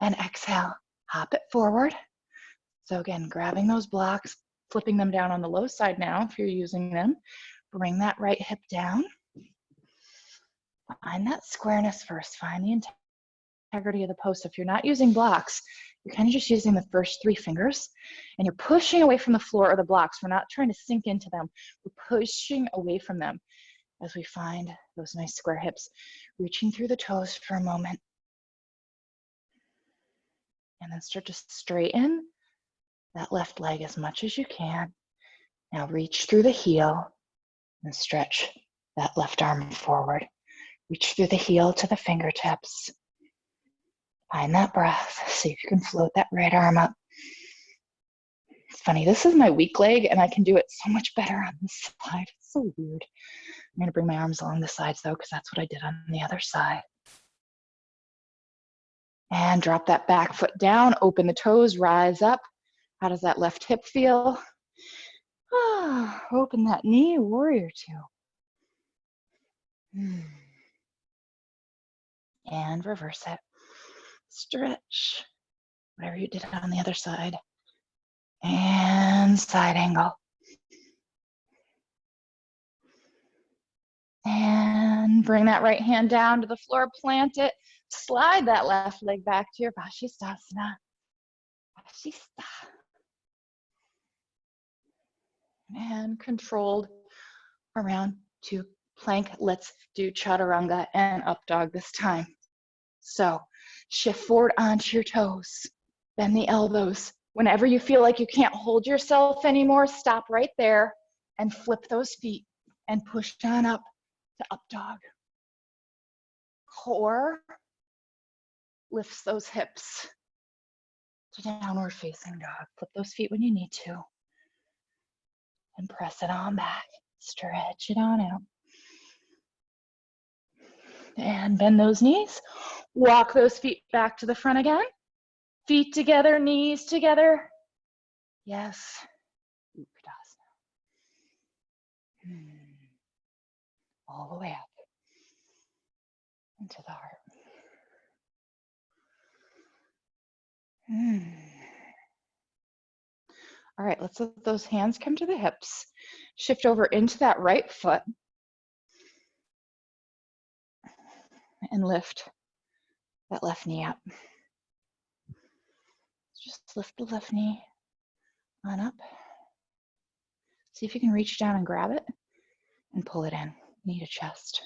and exhale. Hop it forward. So again, grabbing those blocks, flipping them down on the low side now if you're using them. Bring that right hip down. Find that squareness first. Find the integrity of the pose. So if you're not using blocks, you're kind of just using the first 3 fingers and you're pushing away from the floor or the blocks. We're not trying to sink into them. We're pushing away from them as we find those nice square hips. Reaching through the toes for a moment. And then start to straighten that left leg as much as you can. Now reach through the heel and stretch that left arm forward. Reach through the heel to the fingertips. Find that breath. See if you can float that right arm up. It's funny, this is my weak leg and I can do it so much better on this side. It's so weird. I'm gonna bring my arms along the sides though, because that's what I did on the other side. And drop that back foot down, open the toes, rise up. How does that left hip feel? Open that knee, warrior 2. And reverse it. Stretch, whatever you did on the other side. And side angle. And bring that right hand down to the floor, plant it. Slide that left leg back to your Vashisthasana. Vashistha. And controlled around to plank. Let's do chaturanga and up dog this time. So shift forward onto your toes. Bend the elbows. Whenever you feel like you can't hold yourself anymore, stop right there and flip those feet and push on up to up dog. Core lifts those hips to downward facing dog. Flip those feet when you need to. And press it on back. Stretch it on out. And bend those knees. Walk those feet back to the front again. Feet together, knees together. Yes. Uttanasana. all the way up into the heart. All right, let's let those hands come to the hips. Shift over into that right foot and lift that left knee up. Just lift the left knee on up. See if you can reach down and grab it and pull it in, knee to chest.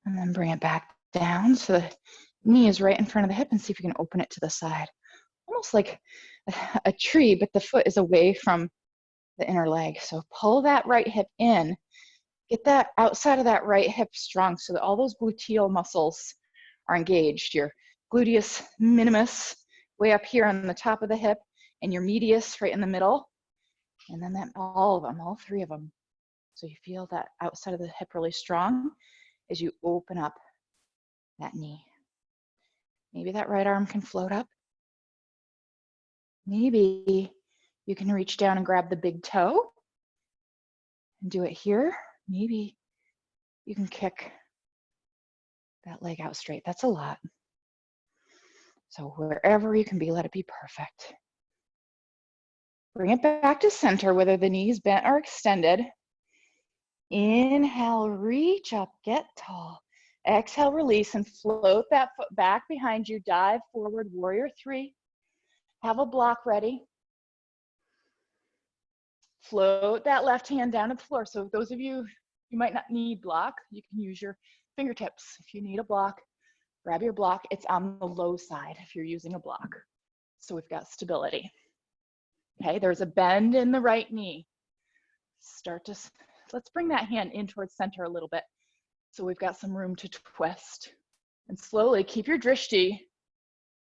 And then bring it back down so the knee is right in front of the hip, and see if you can open it to the side. Almost like a tree, but the foot is away from the inner leg. So pull that right hip in. Get that outside of that right hip strong so that all those gluteal muscles are engaged. Your gluteus minimus way up here on the top of the hip, and your medius right in the middle. And then all of them, all three of them. So you feel that outside of the hip really strong as you open up that knee. Maybe that right arm can float up. Maybe you can reach down and grab the big toe and do it here. Maybe you can kick that leg out straight. That's a lot. So wherever you can be, let it be perfect. Bring it back to center, whether the knees bent or extended. Inhale, reach up, get tall. Exhale, release, and float that foot back behind you. Dive forward, warrior three. Have a block ready. Float that left hand down to the floor. So those of you, you might not need block, you can use your fingertips. If you need a block, grab your block. It's on the low side if you're using a block. So we've got stability. Okay, there's a bend in the right knee. Let's bring that hand in towards center a little bit. So we've got some room to twist. And slowly keep your drishti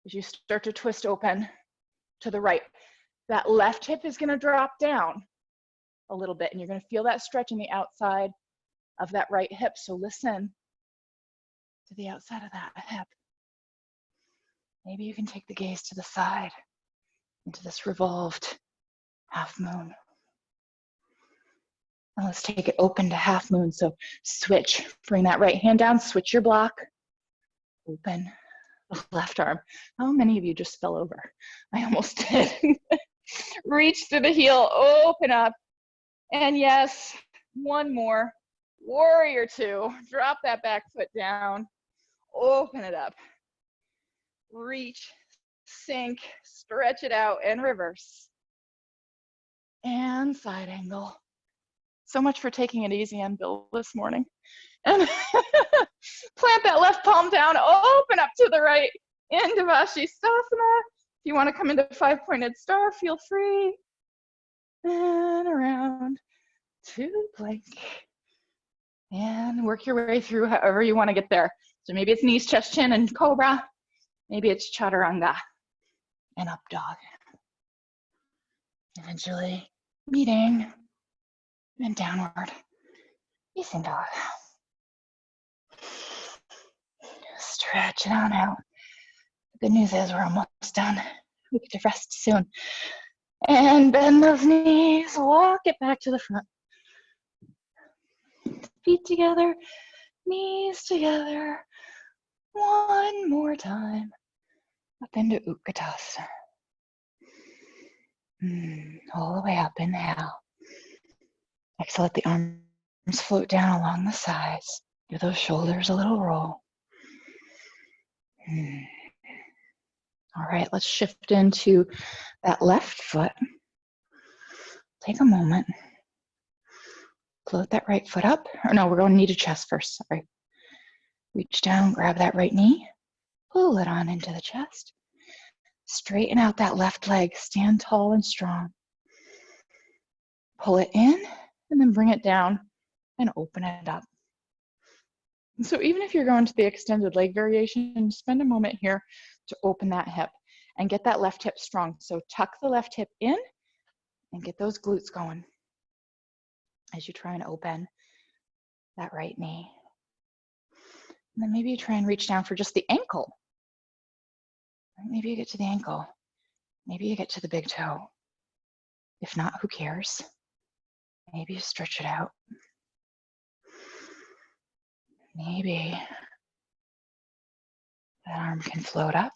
as you start to twist open to the right. That left hip is gonna drop down a little bit, and you're gonna feel that stretch in the outside of that right hip. So listen to the outside of that hip. Maybe you can take the gaze to the side into this revolved half moon. Now let's take it open to half moon. So switch, bring that right hand down, switch your block, open the left arm. How many of you just fell over? I almost did. Reach to the heel, open up. And yes, one more. Warrior two, drop that back foot down, open it up. Reach, sink, stretch it out, and reverse. And side angle. So much for taking it easy on Bill this morning. And plant that left palm down, open up to the right, into Vashisthasana. If you want to come into five-pointed star, feel free. And around to plank. And work your way through however you want to get there. So maybe it's knees, chest, chin, and cobra. Maybe it's chaturanga and up dog. Eventually meeting and downward facing dog. Stretch it on out. The good news is we're almost done. We get to rest soon. And bend those knees, walk it back to the front. Feet together, knees together. One more time. Up into Utkatasana. All the way up, inhale. Exhale, let the arms float down along the sides. Give those shoulders a little roll. All right, let's shift into that left foot. Take a moment. Float that right foot up. Or no, we're going knee to chest first, sorry. Reach down, grab that right knee. Pull it on into the chest. Straighten out that left leg. Stand tall and strong. Pull it in, and then bring it down and open it up. And so even if you're going to the extended leg variation, spend a moment here to open that hip and get that left hip strong. So tuck the left hip in and get those glutes going as you try and open that right knee. And then maybe you try and reach down for just the ankle. Maybe you get to the ankle. Maybe you get to the big toe. If not, who cares? Maybe you stretch it out. Maybe that arm can float up.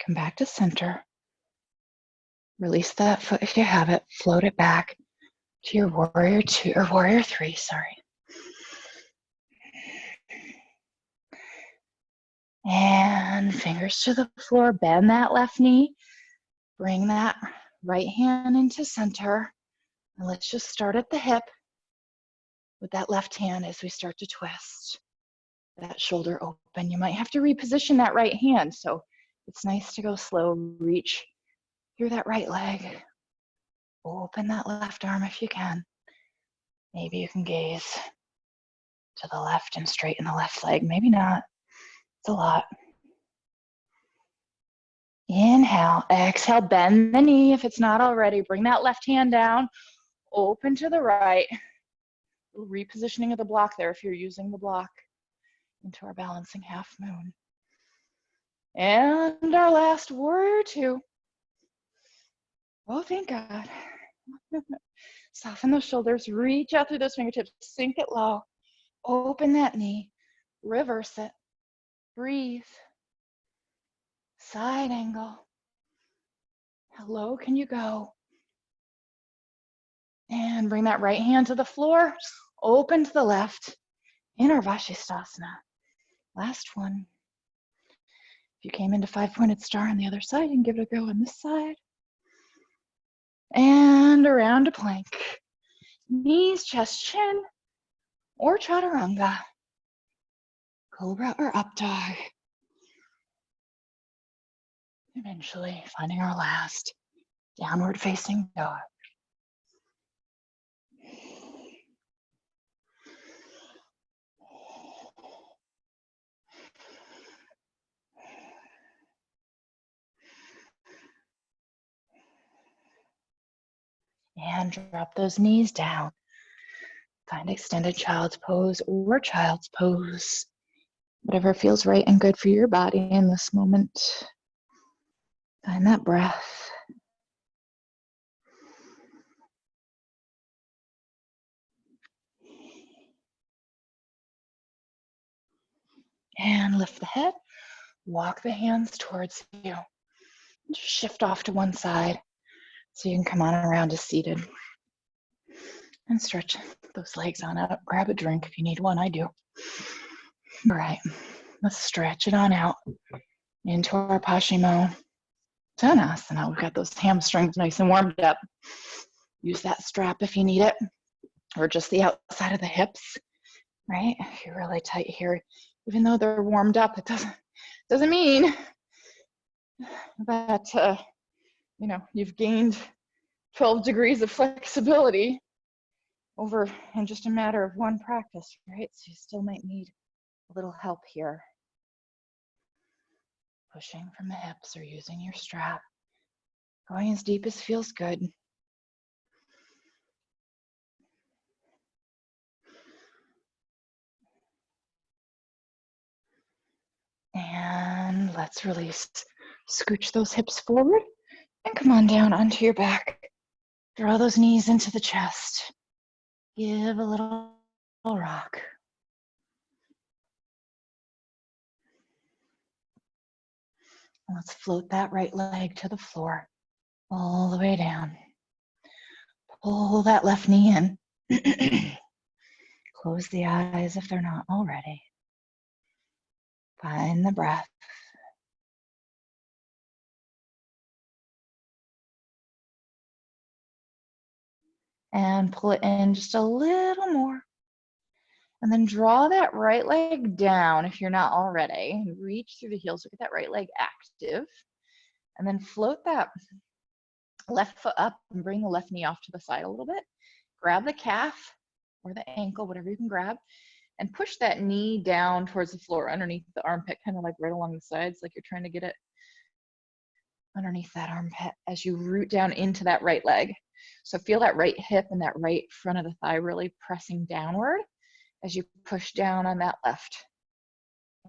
Come back to center. Release that foot if you have it. Float it back to your warrior two or warrior three, sorry. And fingers to the floor, bend that left knee. Bring that right hand into center. And let's just start at the hip with that left hand as we start to twist that shoulder open. You might have to reposition that right hand, so it's nice to go slow. Reach through that right leg. Open that left arm if you can. Maybe you can gaze to the left and straighten the left leg. Maybe not. It's a lot. Inhale, exhale, bend the knee if it's not already. Bring that left hand down, open to the right. Repositioning of the block there if you're using the block into our balancing half moon. And our last warrior two. Oh, thank God. Soften those shoulders, reach out through those fingertips, sink it low, open that knee, reverse it, breathe, side angle. How low can you go? And bring that right hand to the floor, open to the left, in our Vashisthasana. Last one. If you came into 5-pointed star on the other side, you can give it a go on this side. And around to plank. Knees, chest, chin, or chaturanga. Cobra or up dog. Eventually finding our last downward facing dog. And drop those knees down. Find extended child's pose or child's pose. Whatever feels right and good for your body in this moment. Find that breath. And lift the head. Walk the hands towards you. Just shift off to one side so you can come on around to seated. And stretch those legs on out. Grab a drink if you need one. I do. All right. Let's stretch it on out into our Paschimottanasana. We've got those hamstrings nice and warmed up. Use that strap if you need it, or just the outside of the hips, right? If you're really tight here, even though they're warmed up, it doesn't mean that you've gained 12 degrees of flexibility over in just a matter of one practice, right? So you still might need a little help here. Pushing from the hips or using your strap. Going as deep as feels good. And let's release. Scooch those hips forward and come on down onto your back. Draw those knees into the chest. Give a little rock. Let's float that right leg to the floor, all the way down. Pull that left knee in. Close the eyes if they're not already. Find the breath. And pull it in just a little more. And then draw that right leg down if you're not already. And reach through the heels to get that right leg active. And then float that left foot up and bring the left knee off to the side a little bit. Grab the calf or the ankle, whatever you can grab, and push that knee down towards the floor underneath the armpit, kind of like right along the sides, like you're trying to get it underneath that armpit as you root down into that right leg. So feel that right hip and that right front of the thigh really pressing downward as you push down on that left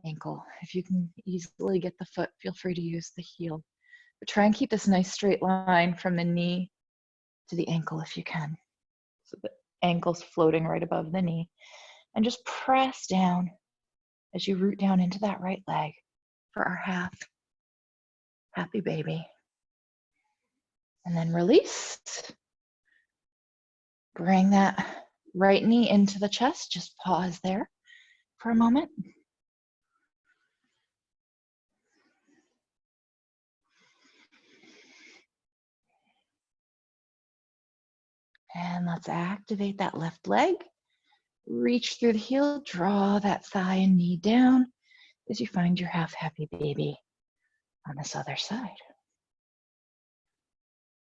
ankle. If you can easily get the foot, feel free to use the heel. But try and keep this nice straight line from the knee to the ankle if you can. So the ankle's floating right above the knee. And just press down as you root down into that right leg for our half. Happy baby. And then release. Bring that right knee into the chest. Just pause there for a moment. And let's activate that left leg. Reach through the heel, draw that thigh and knee down as you find your half happy baby on this other side.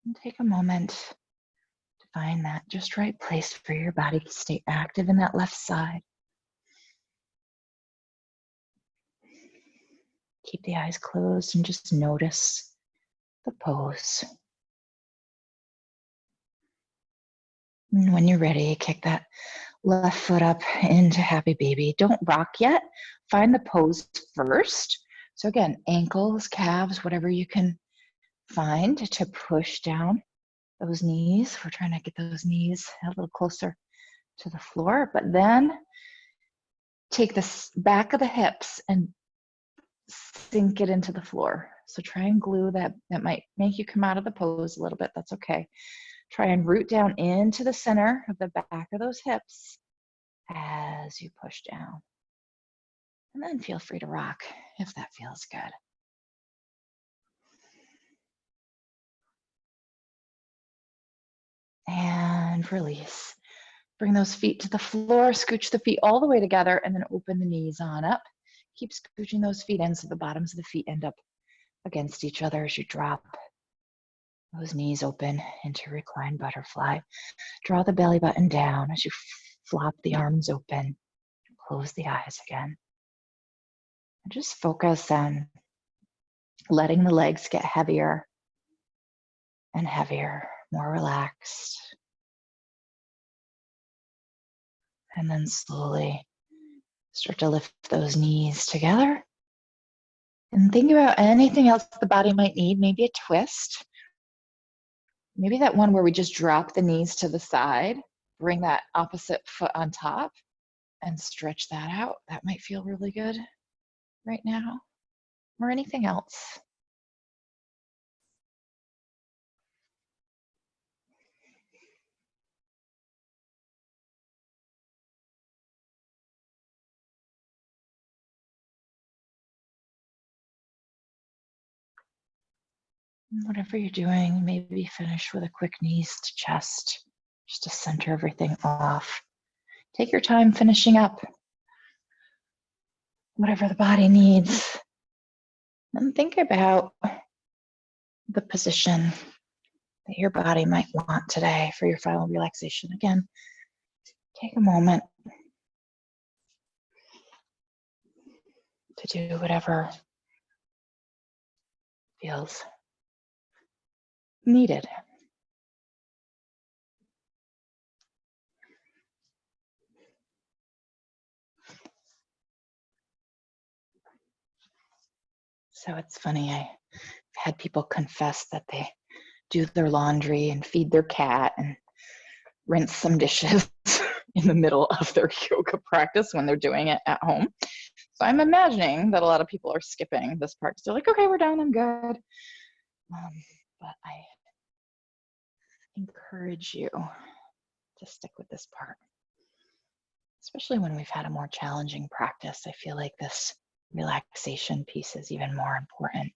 And take a moment to find that just right place for your body to stay active in that left side. Keep the eyes closed and just notice the pose. And when you're ready, kick that left foot up into happy baby. Don't rock yet. Find the pose first. So again, ankles, calves, whatever you can find to push down those knees. We're trying to get those knees a little closer to the floor, but then take the back of the hips and sink it into the floor. So try and glue that. That might make you come out of the pose a little bit. That's okay. Try and root down into the center of the back of those hips as you push down. And then feel free to rock if that feels good. And release. Bring those feet to the floor, scooch the feet all the way together, and then open the knees on up. Keep scooching those feet in so the bottoms of the feet end up against each other as you drop those knees open into reclined butterfly. Draw the belly button down as you flop the arms open. Close the eyes again. And just focus on letting the legs get heavier and heavier, more relaxed. And then slowly start to lift those knees together. And think about anything else the body might need, maybe a twist. Maybe that one where we just drop the knees to the side, bring that opposite foot on top and stretch that out. That might feel really good right now. Or anything else. Whatever you're doing, maybe finish with a quick knees to chest, just to center everything off. Take your time finishing up whatever the body needs. And think about the position that your body might want today for your final relaxation. Again, take a moment to do whatever feels needed. So it's funny, I've had people confess that they do their laundry and feed their cat and rinse some dishes in the middle of their yoga practice when they're doing it at home. So I'm imagining that a lot of people are skipping this part. So they're like, okay, we're done, I'm good. But I encourage you to stick with this part. Especially when we've had a more challenging practice, I feel like this relaxation piece is even more important.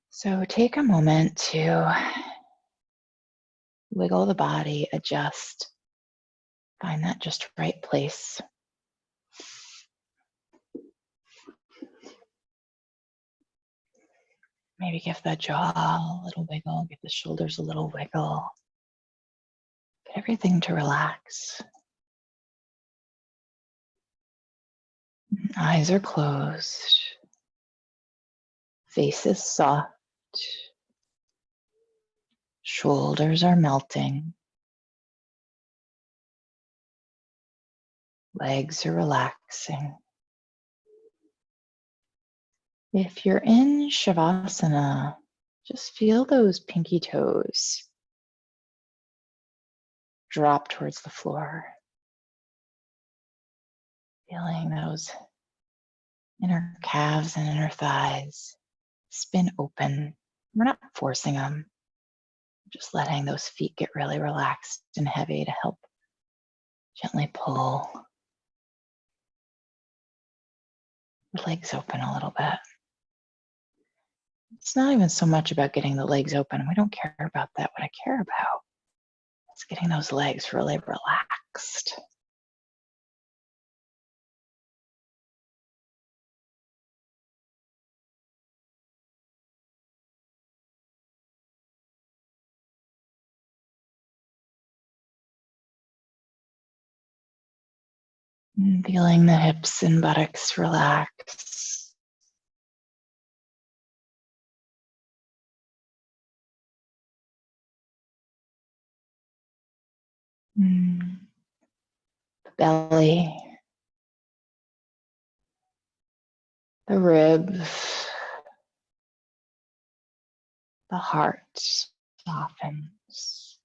So take a moment to wiggle the body, adjust, find that just right place. Maybe give the jaw a little wiggle, give the shoulders a little wiggle. Get everything to relax. Eyes are closed. Face is soft. Shoulders are melting. Legs are relaxing. If you're in Shavasana, Just feel those pinky toes drop towards the floor. Feeling those inner calves and inner thighs spin open. We're not forcing them, just letting those feet get really relaxed and heavy to help gently pull the legs open a little bit. It's not even so much about getting the legs open. We don't care about that. What I care about is getting those legs really relaxed. And feeling the hips and buttocks relax. The belly, the ribs, the heart softens.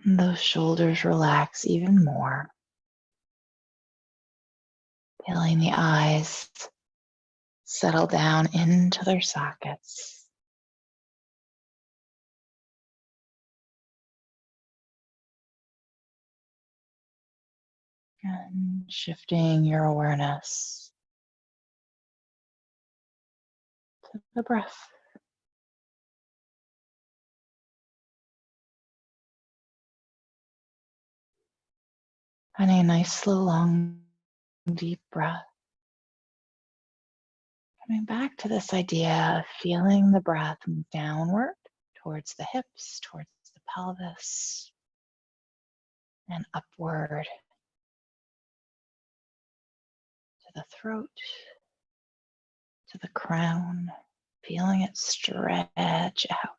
And those shoulders relax even more. Feeling the eyes settle down into their sockets. And shifting your awareness to the breath. Finding a nice, slow, long, deep breath. Coming back to this idea of feeling the breath move downward towards the hips, towards the pelvis, and upward to the throat, to the crown. Feeling it stretch out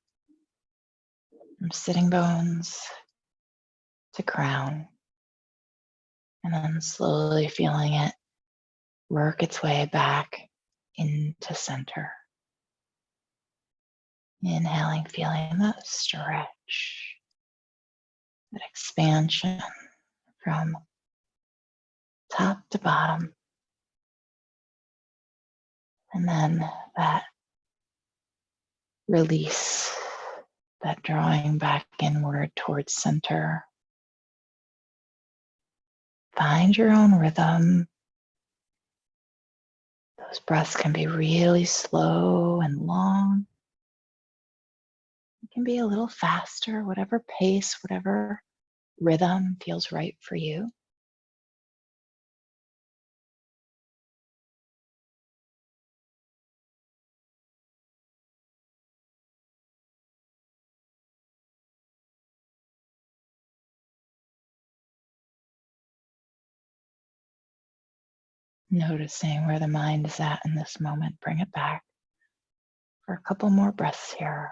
from sitting bones to crown. And then slowly feeling it work its way back into center. Inhaling, feeling that stretch, that expansion from top to bottom. And then that release, that drawing back inward towards center. Find your own rhythm. Those breaths can be really slow and long. It can be a little faster, whatever pace, whatever rhythm feels right for you. Noticing where the mind is at in this moment. Bring it back for a couple more breaths here.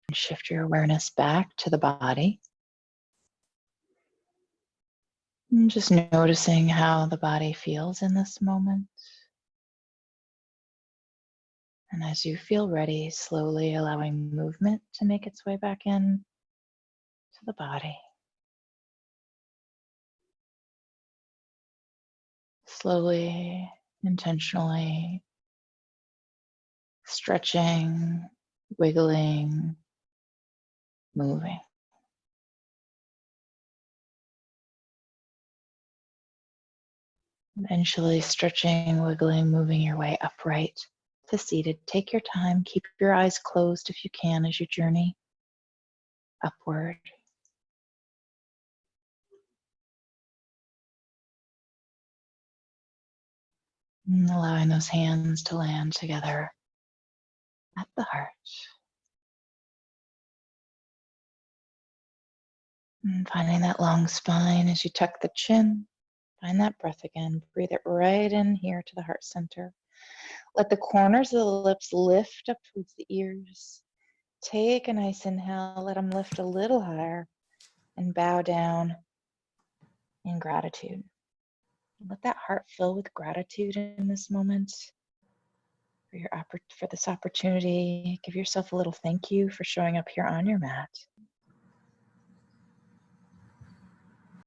And shift your awareness back to the body. And just noticing how the body feels in this moment. And as you feel ready, slowly allowing movement to make its way back in to the body. Slowly, intentionally stretching, wiggling, moving. Eventually stretching, wiggling, moving your way upright to seated. Take your time. Keep your eyes closed if you can as you journey upward. And allowing those hands to land together at the heart. And finding that long spine as you tuck the chin. Find that breath again. Breathe it right in here to the heart center. Let the corners of the lips lift up towards the ears. Take a nice inhale, let them lift a little higher, and bow down in gratitude. Let that heart fill with gratitude in this moment for this opportunity. Give yourself a little thank you for showing up here on your mat.